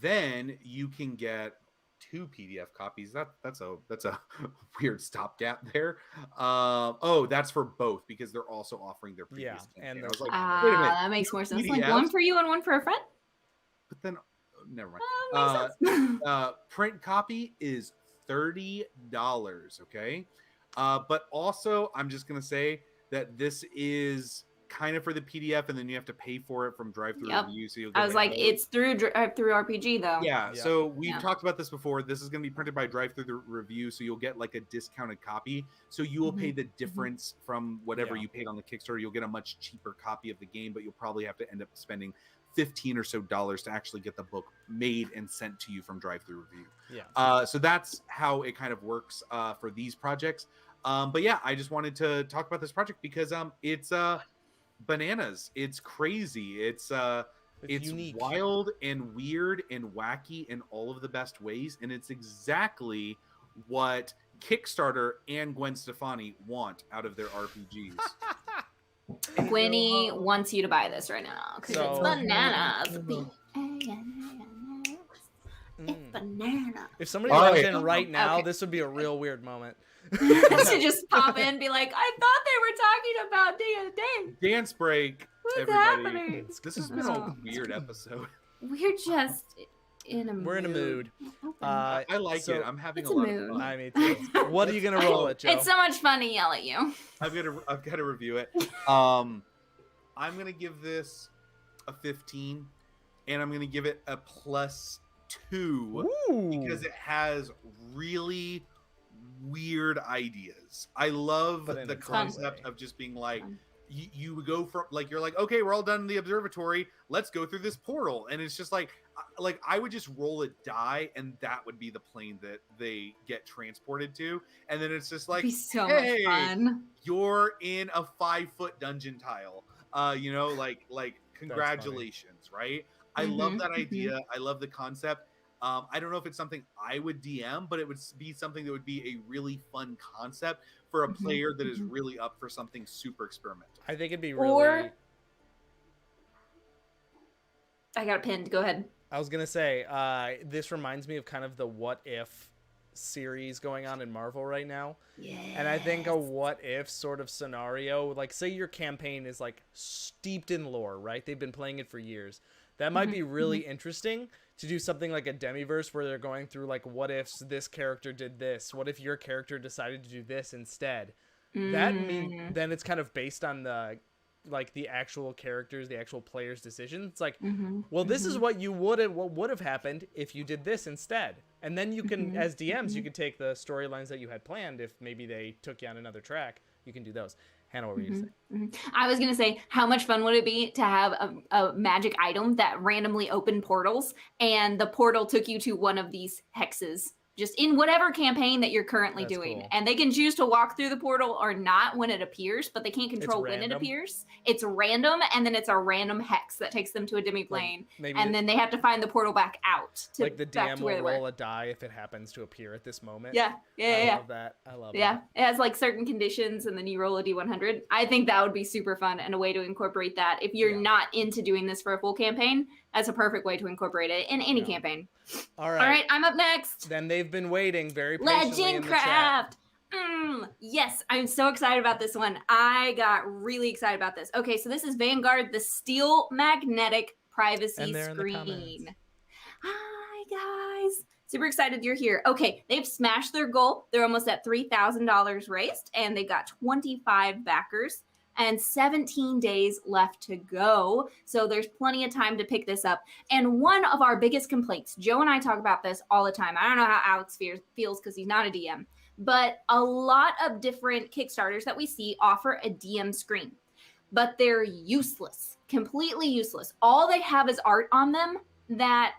Then you can get 2 PDF copies. That's a weird stopgap there. That's for both, because they're also offering their previous campaign. and I was there's- like, wait a minute. That makes more sense. Like PDFs? one for you and one for a friend? But then never mind. Makes sense. Print copy is $30. Okay. But also, I'm just gonna say that this is kind of for the PDF, and then you have to pay for it from drive-through review. So you'll get I was like, it's through RPG though. yeah. So we've Yeah. talked about this before. This is going to be printed by drive-through review, so you'll get like a discounted copy. So you will pay the difference from whatever you paid on the Kickstarter. You'll get a much cheaper copy of the game, but you'll probably have to end up spending $15 or so to actually get the book made and sent to you from drive-through review. Yeah. So that's how it kind of works for these projects. But yeah, I just wanted to talk about this project because it's bananas. It's crazy. It's unique, wild and weird and wacky in all of the best ways, and it's exactly what Kickstarter and Gwen Stefani want out of their RPGs. Gwenny wants you to buy this right now because it's So- bananas. It's bananas. If somebody All logs right. in right now, Okay. this would be a real weird moment. To just pop in and be like, I thought they were talking about D&D. Dance break, What's everybody. happening? This has been a weird episode. We're just in a mood. We're in a mood. I like so- it. I'm having It's a a lot mood. of fun. I mean, too. What are you gonna roll it, Joe? It's so much fun to yell at you. I've got to review it. I'm gonna give this a 15, and I'm gonna give it a +2 because it has really weird ideas. I love But in the a fun concept way. of just being like, Fun. you would go from like, you're like, okay, we're all done in the observatory, let's go through this portal, and it's just like I would just roll a die, and that would be the plane that they get transported to, and then it's just like, It'd be so hey, much fun. you're in a 5-foot dungeon tile. Like congratulations, right? I love Mhm, that idea. I love the concept. I don't know if it's something I would DM, but it would be something that would be a really fun concept for a player that is really up for something super experimental. I think it'd be really. Or I got it pinned. Go ahead. I was gonna say, this reminds me of kind of the What If series going on in Marvel right now. Yeah. And I think a what if sort of scenario, like say your campaign is like steeped in lore, right? They've been playing it for years. That might be really interesting to do something like a Demiverse where they're going through like, what if this character did this? What if your character decided to do this instead? that mean then it's kind of based on the actual characters, the actual players' decisions. It's like, well, this is what would have happened if you did this instead. And then you can, as DMs, you can take the storylines that you had planned. If maybe they took you on another track, you can do those. Hannah, what were you saying? I was going to say, how much fun would it be to have a magic item that randomly opened portals, and the portal took you to one of these hexes, just in whatever campaign that you're currently doing. Cool. And they can choose to walk through the portal or not when it appears, but they can't control when it appears. It's random, and then it's a random hex that takes them to a demiplane, and then they have to find the portal back out. To, like the DM will roll a die if it happens to appear at this moment. I love that. I love that. Yeah, it has like certain conditions, and then you roll a D100. I think that would be super fun and a way to incorporate that. If you're not into doing this for a full campaign, that's a perfect way to incorporate it in any campaign. All right, I'm up next. Then they've been waiting very patiently in the chat. Yes, I'm so excited about this one. I got really excited about this. Okay, so this is Vanguard, the Steel Magnetic Privacy Screen. Hi, guys. Super excited you're here. Okay, they've smashed their goal. They're almost at $3,000 raised, and they got 25 backers and 17 days left to go. So there's plenty of time to pick this up. And one of our biggest complaints, Joe and I talk about this all the time. I don't know how Alex feels because he's not a DM, but a lot of different Kickstarters that we see offer a DM screen, but they're useless, completely useless. All they have is art on them that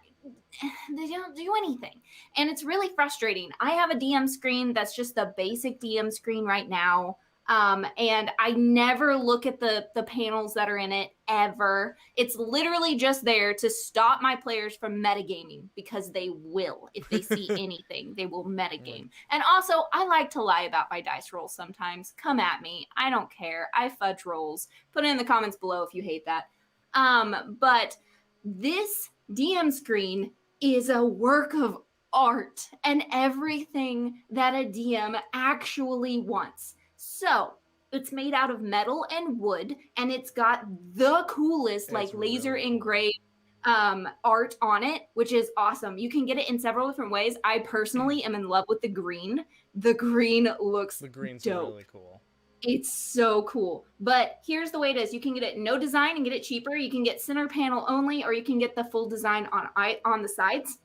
they don't do anything. And it's really frustrating. I have a DM screen that's just the basic DM screen right now. And I never look at the panels that are in it ever. It's literally just there to stop my players from metagaming, because they will. If they see anything, they will metagame. And also, I like to lie about my dice rolls sometimes. Come at me. I don't care. I fudge rolls. Put it in the comments below if you hate that. But this DM screen is a work of art and everything that a DM actually wants. So it's made out of metal and wood, and it's got the coolest laser engraved art on it, which is awesome. You can get it in several different ways. I personally am in love with the green. The green looks green's dope. Really cool. It's so cool. But here's the way it is. You can get it no design and get it cheaper. You can get center panel only, or you can get the full design on the sides.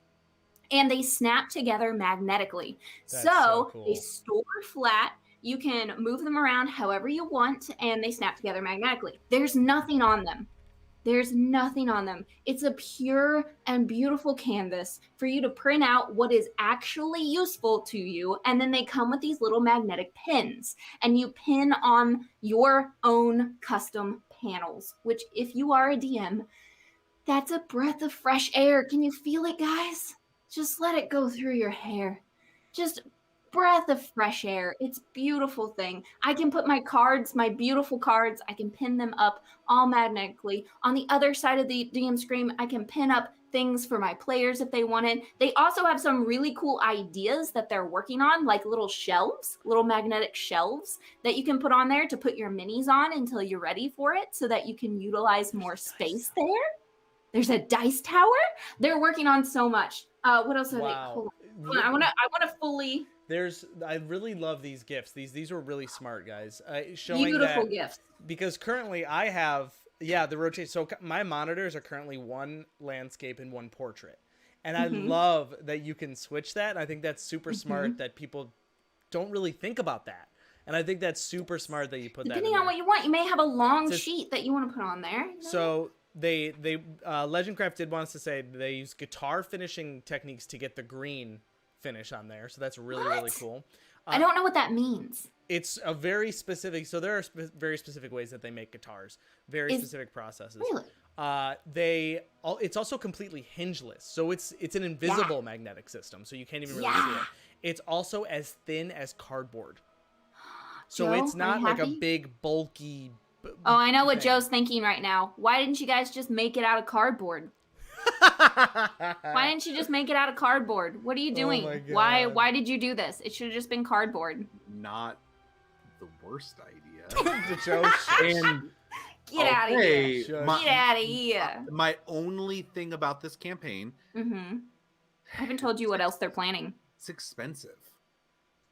And they snap together magnetically. So cool. They store flat. You can move them around however you want, and they snap together magnetically. There's nothing on them. There's nothing on them. It's a pure and beautiful canvas for you to print out what is actually useful to you. And then they come with these little magnetic pins, and you pin on your own custom panels, which if you are a DM, that's a breath of fresh air. Can you feel it, guys? Just let it go through your hair. Just breath of fresh air. It's a beautiful thing. I can put my cards, my beautiful cards, I can pin them up all magnetically. On the other side of the DM screen, I can pin up things for my players if they wanted. They also have some really cool ideas that they're working on, like little shelves, little magnetic shelves that you can put on there to put your minis on until you're ready for it, so that you can utilize more space there. There's a dice tower. They're working on so much. What else are they? Hold on. I want to fully. I really love these gifts. These were really smart, guys. Showing beautiful that, gifts. Because currently I have, the rotate. So my monitors are currently one landscape and one portrait. And I love that you can switch that. I think that's super smart that people don't really think about that. And I think that's super smart that you put that in Depending on there. what you want, you may have a long sheet that you want to put on there. You know? So they LegendCraft did want us to say they use guitar finishing techniques to get the green finish on there, so that's really cool. I don't know what that means. It's a very specific, so there are very specific ways that they make guitars, specific processes. Really? It's also completely hingeless, so it's an invisible magnetic system, so you can't even really see it. It's also as thin as cardboard, so Joe, it's not like a big bulky. Oh, I know what Joe's thinking right now. Why didn't you guys just make it out of cardboard? Why didn't you just make it out of cardboard? What are you doing? Why did you do this? It should have just been cardboard. Not the worst idea. And Get out of here. Get out of here. My only thing about this campaign, I haven't told you what else they're planning. it's expensive.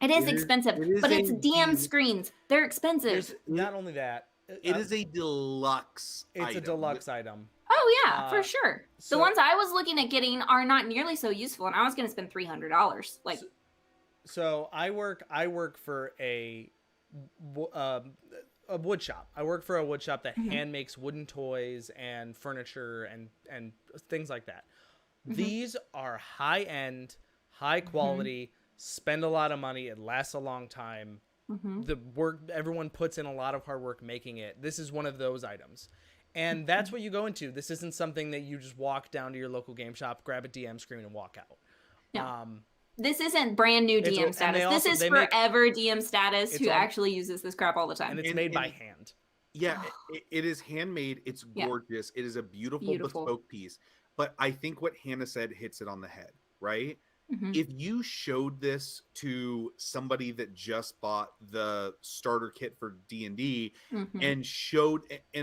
It is expensive, but it's DM a screens. They're expensive. There's not only that. It is a deluxe. It's a deluxe item. Oh yeah, for sure. so- The ones I was looking at getting are not nearly so useful, and I was going to spend $300. Like, So I work for a wood shop. I work for a wood shop that hand makes wooden toys and furniture and things like that. These are high end, high quality, spend a lot of money, it lasts a long time. The work, everyone puts in a lot of hard work making it. This is one of those items. And that's what you go into. This isn't something that you just walk down to your local game shop, grab a DM screen, and walk out. No. This isn't brand new DM status. This is forever DM status who actually uses this crap all the time. And it's made by hand. Yeah, it is handmade. It's gorgeous. It is a beautiful bespoke piece. But I think what Hannah said hits it on the head, right? If you showed this to somebody that just bought the starter kit for D&D and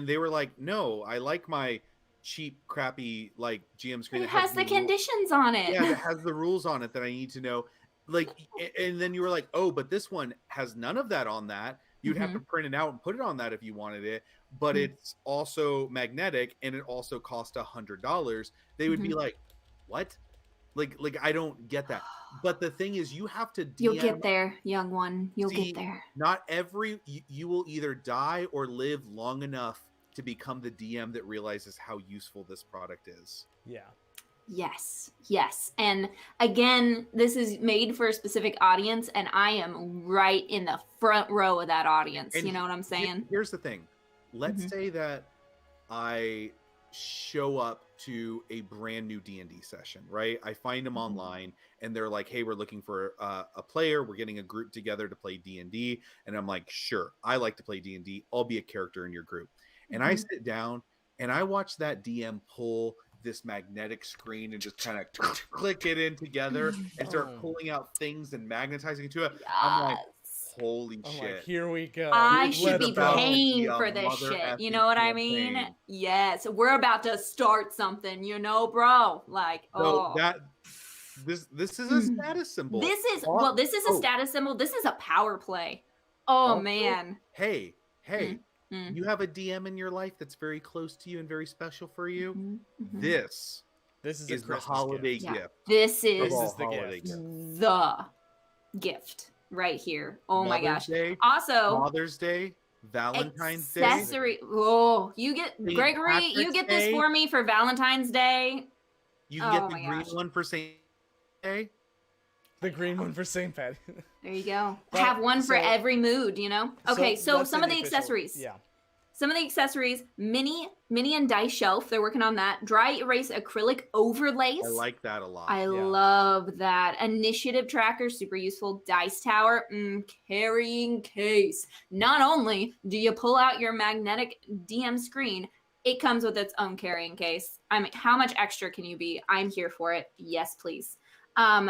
they were like, no, I like my cheap, crappy, like GM screen. It has the conditions on it. Yeah, it has the rules on it that I need to know. Like, and then you were like, oh, but this one has none of that on that. You'd have to print it out and put it on that if you wanted it. But it's also magnetic and it also cost $100. They would be like, what? Like I don't get that. But the thing is, you have to DM. You'll get there, young one. You'll get there. Not every you will either die or live long enough to become the DM that realizes how useful this product is. Yeah. Yes. And again, this is made for a specific audience, and I am right in the front row of that audience. And you know what I'm saying? Here's the thing. Let's say that I show up to a brand new D&D session, right? I find them online and they're like, hey, we're looking for a player. We're getting a group together to play D&D. And I'm like, sure, I like to play D&D. I'll be a character in your group. And I sit down and I watch that DM pull this magnetic screen and just kind of click it in together and start pulling out things and magnetizing it to it. I'm like, holy shit. Like, here we go. I should be paying for this shit. You know what I mean? Yes. We're about to start something, you know, bro. Like, so this is a status symbol. This is a status symbol. This is a power play. Oh man. Hey. You have a DM in your life that's very close to you and very special for you. This is the holiday gift. This is the gift right here. Oh my gosh. Day, also, Mother's Day, Valentine's Day. Oh, you get Gregory. You get this for me for Valentine's Day. You can get the green one for St. Day. The green one for St. Pat. There you go. Have one for every mood, you know? Okay, so some of the accessories. Yeah. Some of the accessories, mini and dice shelf. They're working on that. Dry erase acrylic overlays. I like that a lot. I love that. Initiative tracker, super useful. Dice tower, carrying case. Not only do you pull out your magnetic DM screen, it comes with its own carrying case. How much extra can you be? I'm here for it. Yes, please.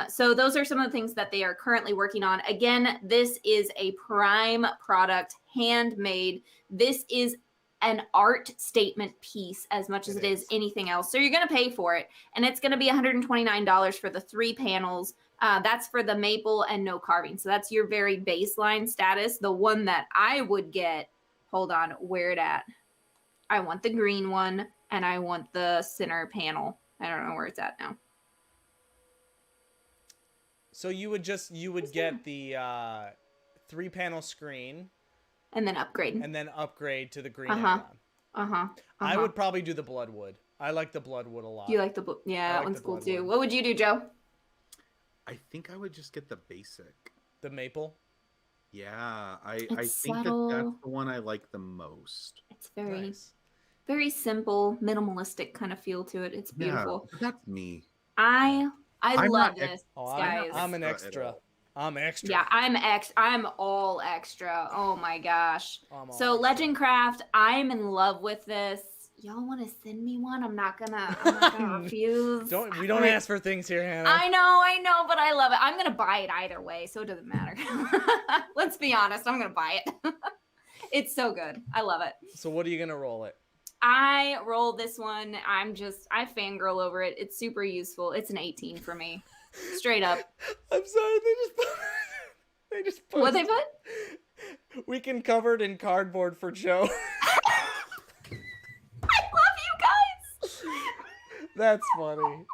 So those are some of the things that they are currently working on. Again, this is a prime product, handmade. This is an art statement piece as much as it is anything else. So you're going to pay for it. And it's going to be $129 for the 3 panels. That's for the maple and no carving. So that's your very baseline status. The one that I would get, hold on, where it at? I want the green one and I want the center panel. I don't know where it's at now. So you would get the 3-panel screen, and then upgrade to the green add-on. I would probably do the Bloodwood. I like the Bloodwood a lot. You like that one's cool too. What would you do, Joe? I think I would just get the basic. The maple. Yeah, I think that's the one I like the most. It's very simple, minimalistic kind of feel to it. It's beautiful. Yeah, that's me. I love this, guys. I'm an extra. I'm extra. Yeah, I'm all extra. Oh my gosh. So LegendCraft, I'm in love with this. Y'all want to send me one? I'm not gonna refuse. We don't ask for things here, Hannah. I know, but I love it. I'm gonna buy it either way, so it doesn't matter. Let's be honest, I'm gonna buy it. It's so good. I love it. So what are you gonna roll it? I roll this one. I fangirl over it. It's super useful. It's an 18 for me. Straight up. I'm sorry, they They just What they posted, put? we can cover it in cardboard for Joe. I love you guys. That's funny.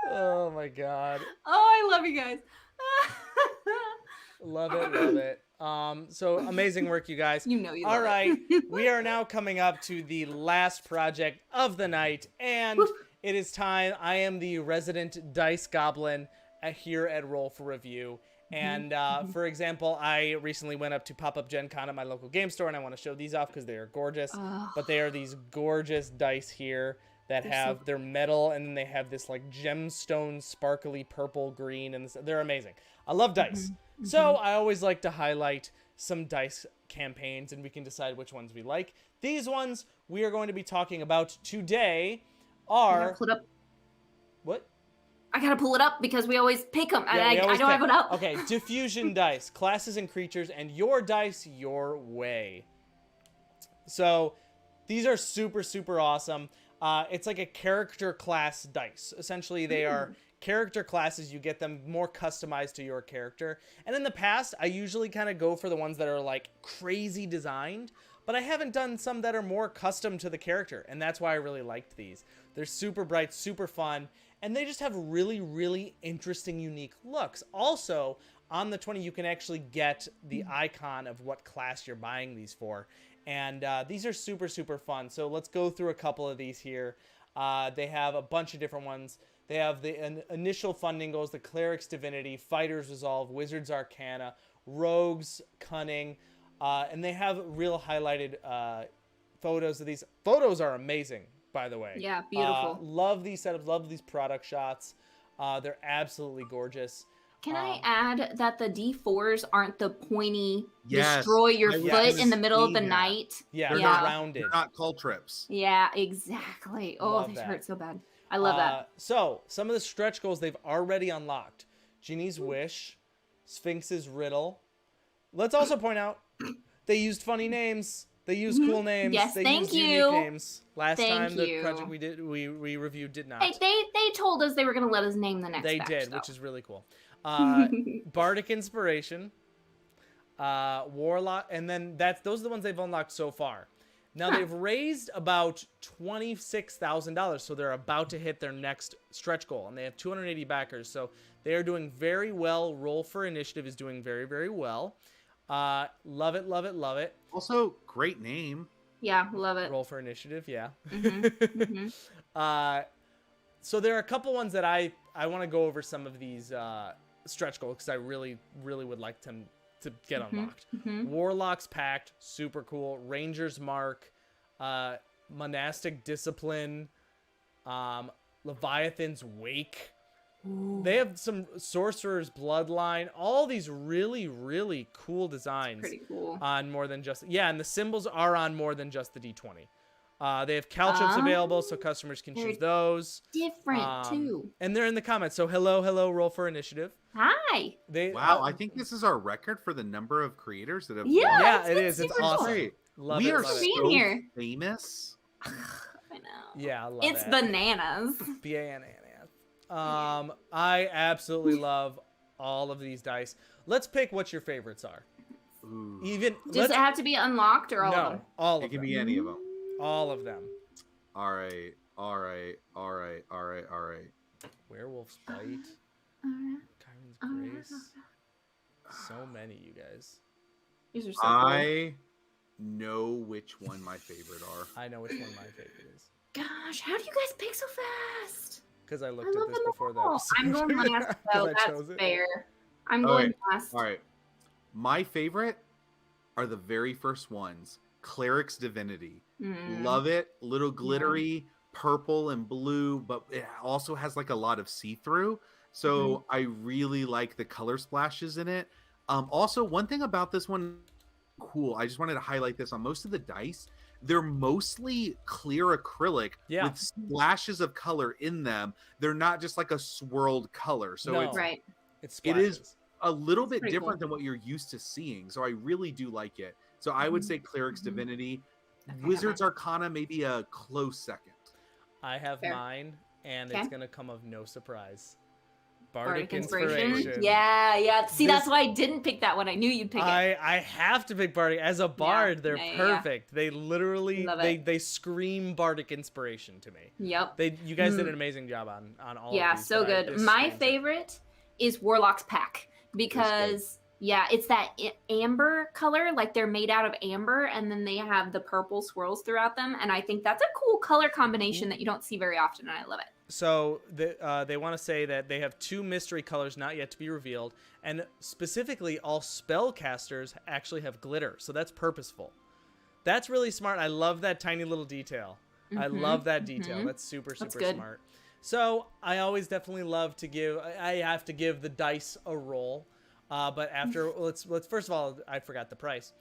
Oh my god. Oh, I love you guys. Love it, love it. So amazing work, you guys. You know you All love right, it. we are now coming up to the last project of the night, and it is time. I am the resident dice goblin here at Roll for Review. And for example, I recently went up to Pop-Up Gen Con at my local game store, and I want to show these off because they are gorgeous. Oh. But they are these gorgeous dice here that have their metal, and then they have this like gemstone sparkly purple green, and they're amazing. I love dice. So I always like to highlight some dice campaigns, and we can decide which ones we like. These ones we are going to be talking about today are... Pull it up. What? I gotta pull it up because we always pick them, and Yeah, I don't have it up. Okay, diffusion dice, classes and creatures, and your dice your way. So these are super, super awesome. It's like a character class dice. Essentially, they are character classes. You get them more customized to your character. And in the past, I usually kind of go for the ones that are like crazy designed, but I haven't done some that are more custom to the character. And that's why I really liked these. They're super bright, super fun, and they just have really, really interesting, unique looks. Also, on the 20, you can actually get the icon of what class you're buying these for. And these are super, super fun. So let's go through a couple of these here. They have a bunch of different ones. They have the initial funding goals, the Cleric's Divinity, Fighter's Resolve, Wizard's Arcana, Rogue's Cunning, and they have real highlighted photos of these. Photos are amazing, by the way. Yeah, beautiful. Love these setups, love these product shots. They're absolutely gorgeous. Can I add that the D4s aren't the pointy, Yes, destroy your I was foot in the gonna middle of say the that. night? Yeah, They're they're not- rounded. They're not Caltrips. Yeah, exactly. Oh, Love these that. hurt so bad. I love that. So, some of the stretch goals they've already unlocked. Genie's Wish, Sphinx's Riddle. Let's also point out, they used funny names. They used cool names. Yes, they thank used unique you. names. Last Thank time the you. project we reviewed did not. Hey, they told us they were going to let us name the next They batch, did, though. which is really cool. Bardic Inspiration, Warlock, and then those are the ones they've unlocked so far. Now they've raised about $26,000, so they're about to hit their next stretch goal, and they have 280 backers, so they are doing very well. Roll for Initiative is doing very, very well. Love it, love it, love it. Also, great name. Yeah, love it. Roll for Initiative, yeah. Mhm. So there are a couple ones that I want to go over some of these stretch goals because I really, really would like them to get unlocked. Warlock's Pact, super cool. Ranger's Mark, Monastic Discipline, Leviathan's Wake. They have some Sorcerer's Bloodline. All these really, really cool designs. Pretty cool. On more than just... Yeah, and the symbols are on more than just the D20. They have caltrips available, so customers can choose those. Different, too. And they're in the comments. So hello, Roll for Initiative. Hi. Wow, I think this is our record for the number of creators that have. Yeah, won. Yeah, it's it been is. It's super awesome. cool. Great. Love We it, are love it. being so here. famous. I know. Yeah, I love It's it. bananas. I absolutely love all of these dice. Let's pick what your favorites are. Ooh. Does it have to be unlocked or all of them? all It of can them. be any of them. All of them. All right. Werewolf's Bite. Kyron's Grace. So many, you guys. These are so cool. I know which one my favorite are. I know which one my favorite is. Gosh, how do you guys pick so fast? Because I I looked love at this them before the all. episode. I'm going last, 'Cause though. I That's chose it. fair. I'm All going right. last. All right. My favorite are the very first ones. Cleric's Divinity. Love it. Little glittery, purple and blue, but it also has like a lot of see-through. So I really like the color splashes in it. Also, one thing about this one, cool. I just wanted to highlight this on most of the dice. They're mostly clear acrylic with splashes of color in them. They're not just like a swirled color. So it's Right. it is a little bit pretty different cool. than what you're used to seeing. So I really do like it. So I would say Cleric's Divinity. Okay, Wizard's Arcana, maybe a close second. I have Fair. mine, and Okay. it's going to come of no surprise. Bardic Inspiration. Yeah. See, that's why I didn't pick that one. I knew you'd pick it. I have to pick Bardic. As a bard, they're perfect. They literally, they scream Bardic Inspiration to me. Yep. You guys did an amazing job on all of these. Yeah, so good. My favorite is Warlock's Pack because, it's that amber color. Like they're made out of amber and then they have the purple swirls throughout them. And I think that's a cool color combination that you don't see very often. And I love it. So they want to say that they have 2 mystery colors not yet to be revealed, and specifically all spellcasters actually have glitter, so that's purposeful. That's really smart. I love that tiny little detail. I love that detail. That's super smart. So I always definitely love to give. I have to give the dice a roll, but after let's first of all, I forgot the price.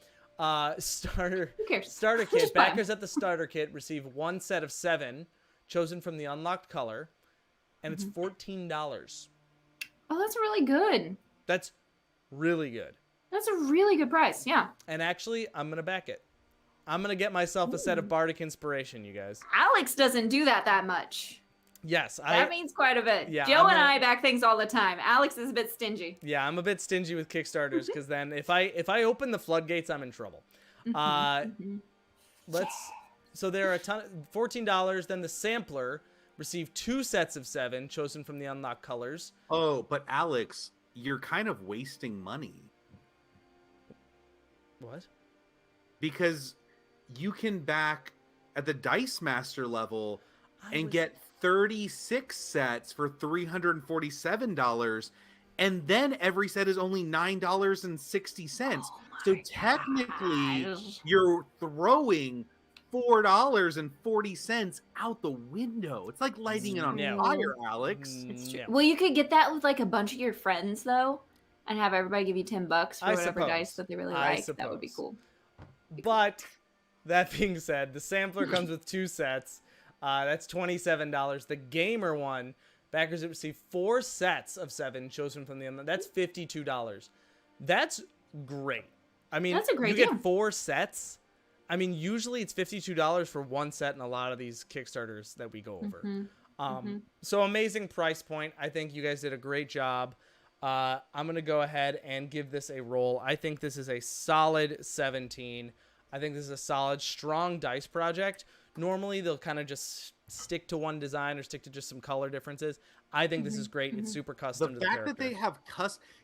Starter kit. Backers at the starter kit receive 1 set of 7. Chosen from the unlocked color, and it's $14. Oh, that's really good. That's really good. That's a really good price, yeah. And actually, I'm going to back it. I'm going to get myself a set of Bardic Inspiration, you guys. Alex doesn't do that much. Yes. That means quite a bit. Yeah, Joe and I back things all the time. Alex is a bit stingy. Yeah, I'm a bit stingy with Kickstarters, because then if I open the floodgates, I'm in trouble. So there are $14. Then the sampler received 2 sets of 7, chosen from the unlocked colors. Oh, but Alex, you're kind of wasting money. What? Because you can back at the Dice Master level and get 36 sets for $347, and then every set is only $9.60. So technically, you're throwing $4.40 out the window. It's like lighting it on fire, Alex. It's true. Well, you could get that with like a bunch of your friends though, and have everybody give you $10 for whatever dice that they really like. That would be cool. But that being said, the sampler comes with 2 sets. That's $27. The gamer one, backers receive 4 sets of 7 chosen from the unlocked. That's $52. That's great. I mean, that's a great deal. You get 4 sets. I mean, usually it's $52 for 1 set in a lot of these Kickstarters that we go over. So amazing price point. I think you guys did a great job. I'm going to go ahead and give this a roll. I think this is a solid 17. I think this is a solid, strong dice project. Normally, they'll kind of just stick to one design or stick to just some color differences. I think this is great. It's super custom to the character. The fact that they have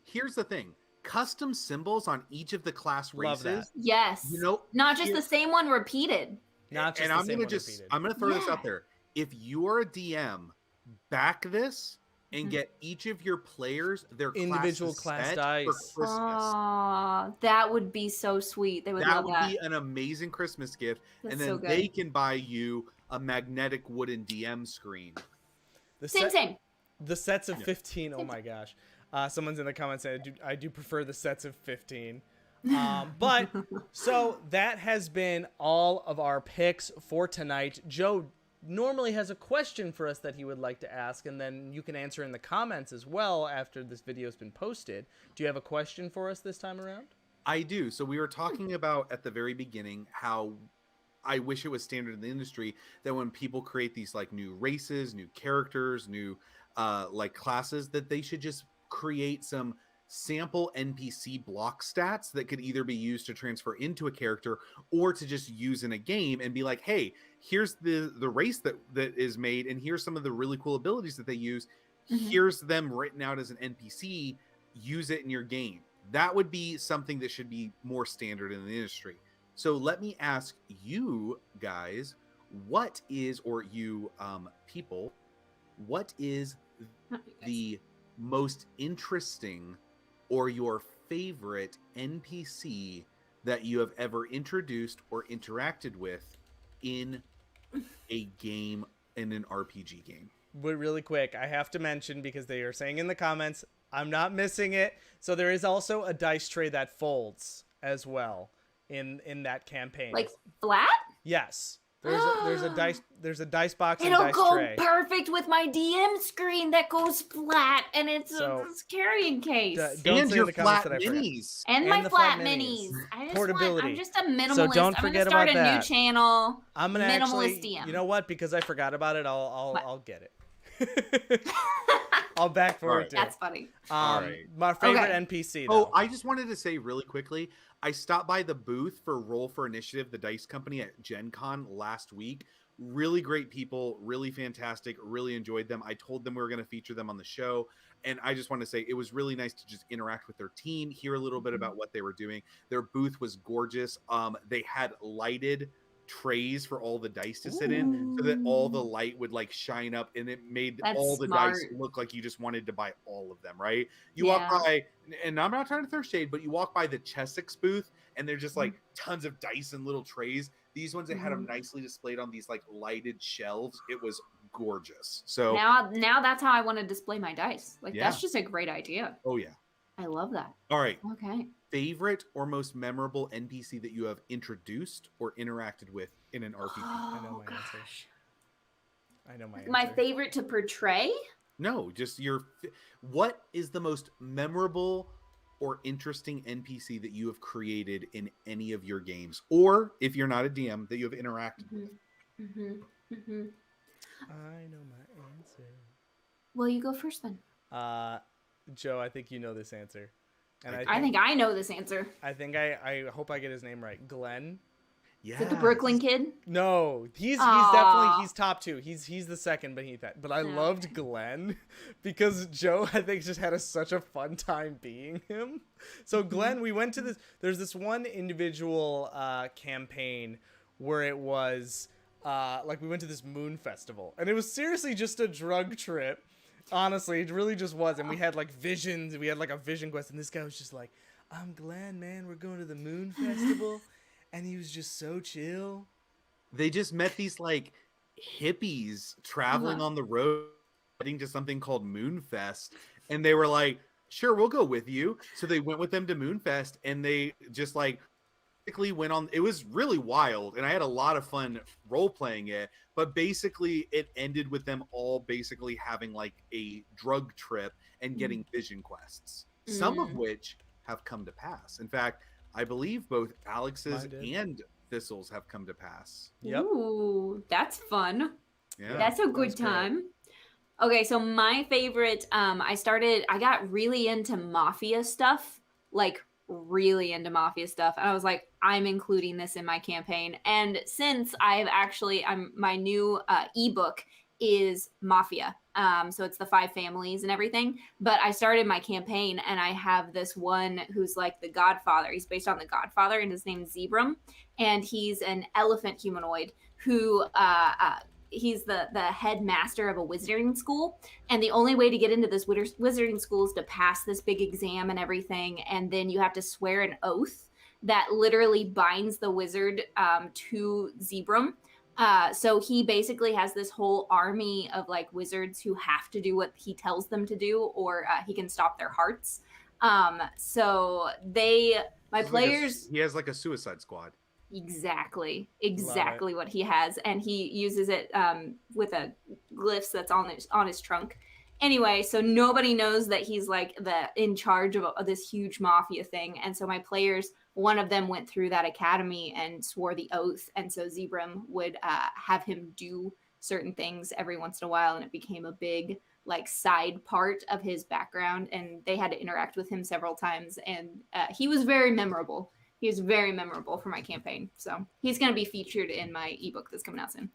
here's the thing. Custom symbols on each of the class races. Love that. Yes. Not just the same one repeated. Not just and the same one repeated. I'm going to throw this out there. If you are a DM, back this and get each of your players their individual class dice for Christmas. Oh, that would be so sweet. They would love that. That would be an amazing Christmas gift. And then they can buy you a magnetic wooden DM screen. Same. The sets of 15. Oh my gosh. Someone's in the comments saying, I do prefer the sets of 15. But so that has been all of our picks for tonight. Joe normally has a question for us that he would like to ask, and then you can answer in the comments as well after this video has been posted. Do you have a question for us this time around? I do. So we were talking about at the very beginning how I wish it was standard in the industry that when people create these like new races, new characters, new like classes, that they should just create some sample NPC block stats that could either be used to transfer into a character or to just use in a game and be like, hey, here's the race that is made, and here's some of the really cool abilities that they use. Here's them written out as an NPC. Use it in your game. That would be something that should be more standard in the industry. So let me ask you guys, what is, or you people, what is the most interesting or your favorite NPC that you have ever introduced or interacted with in a game, in an RPG game? But really quick, I have to mention, because they are saying in the comments, I'm not missing it. So there is also a dice tray that folds as well in that campaign. Like flat? Yes. There's a dice box and dice tray. It'll go perfect with my DM screen that goes flat, and it's a carrying case. And your flat minis. And my flat minis. Portability. I'm just a minimalist. So don't forget about that. I'm gonna start a new channel. I'm gonna minimalist actually, DM. You know what? Because I forgot about it, I'll get it. I'll back forward Alright. to That's funny. All right. My favorite Okay. NPC, Oh, though. I just wanted to say really quickly, I stopped by the booth for Roll for Initiative, the dice company at Gen Con last week. Really great people, really fantastic, really enjoyed them. I told them we were going to feature them on the show. And I just want to say it was really nice to just interact with their team, hear a little bit about what they were doing. Their booth was gorgeous. They had lighted trays for all the dice to sit in so that all the light would like shine up, and it made That's all the smart. dice look like you just wanted to buy all of them, right? You Yeah. walk by, and I'm not trying to throw shade, but you walk by the Chessex booth and they're just like tons of dice and little trays. These ones, that had them nicely displayed on these like lighted shelves. It was gorgeous. So Now that's how I want to display my dice. Like Yeah. that's just a great idea. oh yeah. I love that. All right. Okay. Favorite or most memorable NPC that you have introduced or interacted with in an RPG? I know Oh my answer. gosh. I know my answer. My favorite to portray? No, just what is the most memorable or interesting NPC that you have created in any of your games, or if you're not a DM, that you have interacted with? I know my answer. Well, you go first then. Joe, I think you know this answer. And I think I know this answer. I hope I get his name right. Glenn? Yeah. Is it the Brooklyn kid? No, he's Aw. definitely he's top two. He's the second beneath that. But I Okay. loved Glenn because Joe, I think, just had such a fun time being him. So Glenn, we went to this. There's this one individual campaign where it was like we went to this moon festival, and it was seriously just a drug trip. Honestly, it really just was. And we had like visions. We had like a vision quest, and this guy was just like, "I'm Glenn, man. We're going to the moon festival." And he was just so chill. They just met these like hippies traveling on the road, heading to something called Moonfest, and they were like, "Sure, we'll go with you." So they went with them to Moonfest, and they just like basically went on. It was really wild, and I had a lot of fun role playing it. But basically, it ended with them all basically having like a drug trip and getting vision quests, some of which have come to pass. In fact, I believe both Alex's Mine did. and Thistle's have come to pass. Yep. Ooh, that's fun. Yeah. That's a that was good great. time. Okay, so my favorite, I got really into mafia stuff, like really into mafia stuff. And I was like, I'm including this in my campaign. And since my new ebook is Mafia. So it's the 5 families and everything. But I started my campaign and I have this one who's like the Godfather. He's based on the Godfather and his name's Zebram. And he's an elephant humanoid who he's the headmaster of a wizarding school. And the only way to get into this wizarding school is to pass this big exam and everything. And then you have to swear an oath that literally binds the wizard to Zebram. So he basically has this whole army of like wizards who have to do what he tells them to do, or he can stop their hearts. So my players, He has like a Suicide Squad. exactly what he has, and he uses it with a glyphs that's on his trunk. Anyway, so nobody knows that he's like in charge of this huge mafia thing, and so my players, one of them went through that academy and swore the oath, and so Zebram would have him do certain things every once in a while, and it became a big like side part of his background, and they had to interact with him several times, and he was very memorable. He was very memorable for my campaign, so he's going to be featured in my ebook that's coming out soon.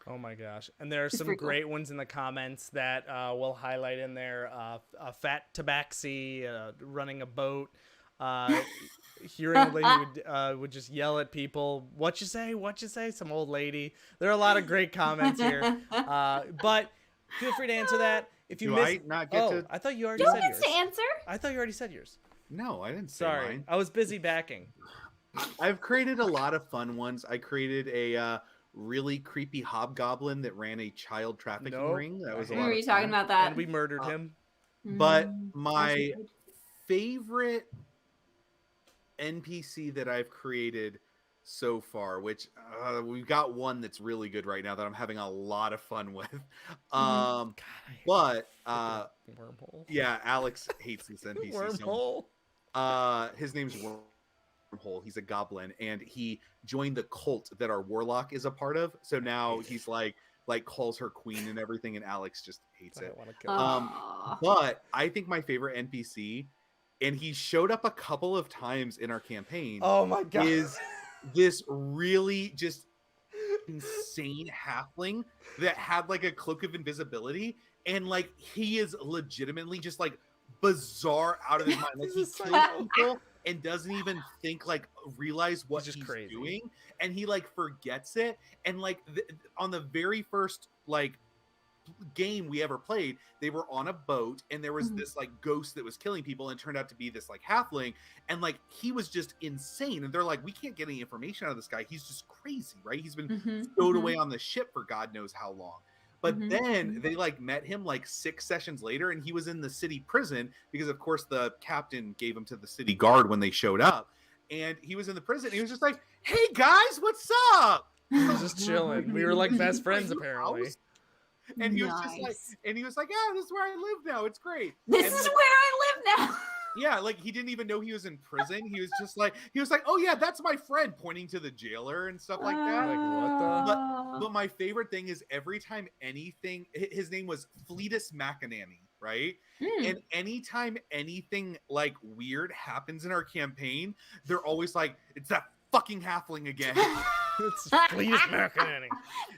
Oh my gosh. And there are It's some pretty cool. great ones in the comments that we'll highlight in there. A fat tabaxi, running a boat. Hearing a lady would just yell at people, "What you say? What you say?" Some old lady. There are a lot of great comments here. But feel free to answer that. If you Do missed, I not get to? I thought you already Joe said gets yours. to answer. I thought you already said yours. No, I didn't say Sorry, mine. I was busy backing. I've created a lot of fun ones. I created a really creepy hobgoblin that ran a child trafficking Nope. ring. That was a I lot Were of you talking fun. about that? And we murdered him. But Mm, my that's weird. favorite NPC that I've created so far, which we've got one that's really good right now that I'm having a lot of fun with. God, But wormhole. yeah, Alex hates this NPC. Wormhole. His name's Wormhole. He's a goblin, and he joined the cult that our warlock is a part of. So now he's like like calls her queen and everything, and Alex just hates I it. don't want to kill. Aw. But I think my favorite NPC, and he showed up a couple of times in our campaign, Oh my god! is this really just insane halfling that had like a cloak of invisibility, and like he is legitimately just like bizarre out of his mind. Like he This is kills psycho. people and doesn't even think like realize what He's just he's crazy. doing, and he like forgets it. And like on the very first like game we ever played, they were on a boat and there was this like ghost that was killing people and turned out to be this like halfling, and like he was just insane, and they're like, we can't get any information out of this guy, he's just crazy, right? He's been stowed away on the ship for God knows how long. But then they like met him like 6 sessions later, and he was in the city prison because of course the captain gave him to the city guard when they showed up, and he was in the prison and he was just like, hey guys, what's up? He was just chilling. We were like best friends apparently. And he was just like, yeah, this is where I live now. It's great. This And is like, where I live now. yeah, like he didn't even know he was in prison. He was like, oh yeah, that's my friend, pointing to the jailer and stuff like that. Like, what the? But my favorite thing is every time anything, his name was Fleetus McAnany, right? And anytime anything like weird happens in our campaign, they're always like, it's that fucking halfling again. It's Fleetus McAnany.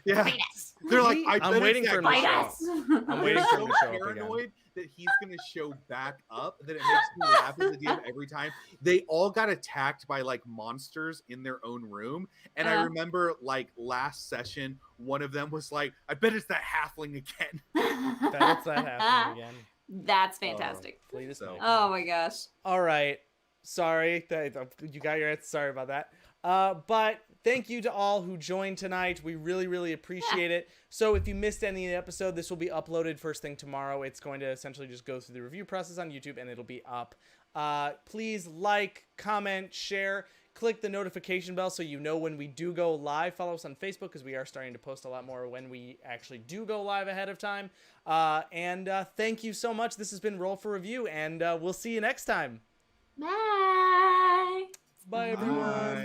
Yeah. Fleetus. They're like, I'm waiting for him to Fight show up. us. I'm waiting They're for so him to show up again. paranoid that he's gonna show back up that it makes me laugh at the DM every time. They all got attacked by like monsters in their own room, and I remember like last session, one of them was like, "I bet it's that halfling again." That's that happening again. That's fantastic. Fleetus So- McAnany. Oh my gosh. All right. Sorry that you got your answer. Sorry about that. But thank you to all who joined tonight. We really, really appreciate it. So if you missed any of the episode, this will be uploaded first thing tomorrow. It's going to essentially just go through the review process on YouTube, and it'll be up. Please like, comment, share, click the notification bell so you know when we do go live. Follow us on Facebook because we are starting to post a lot more when we actually do go live ahead of time. And thank you so much. This has been Roll for Review, and we'll see you next time. Bye. Bye, everyone.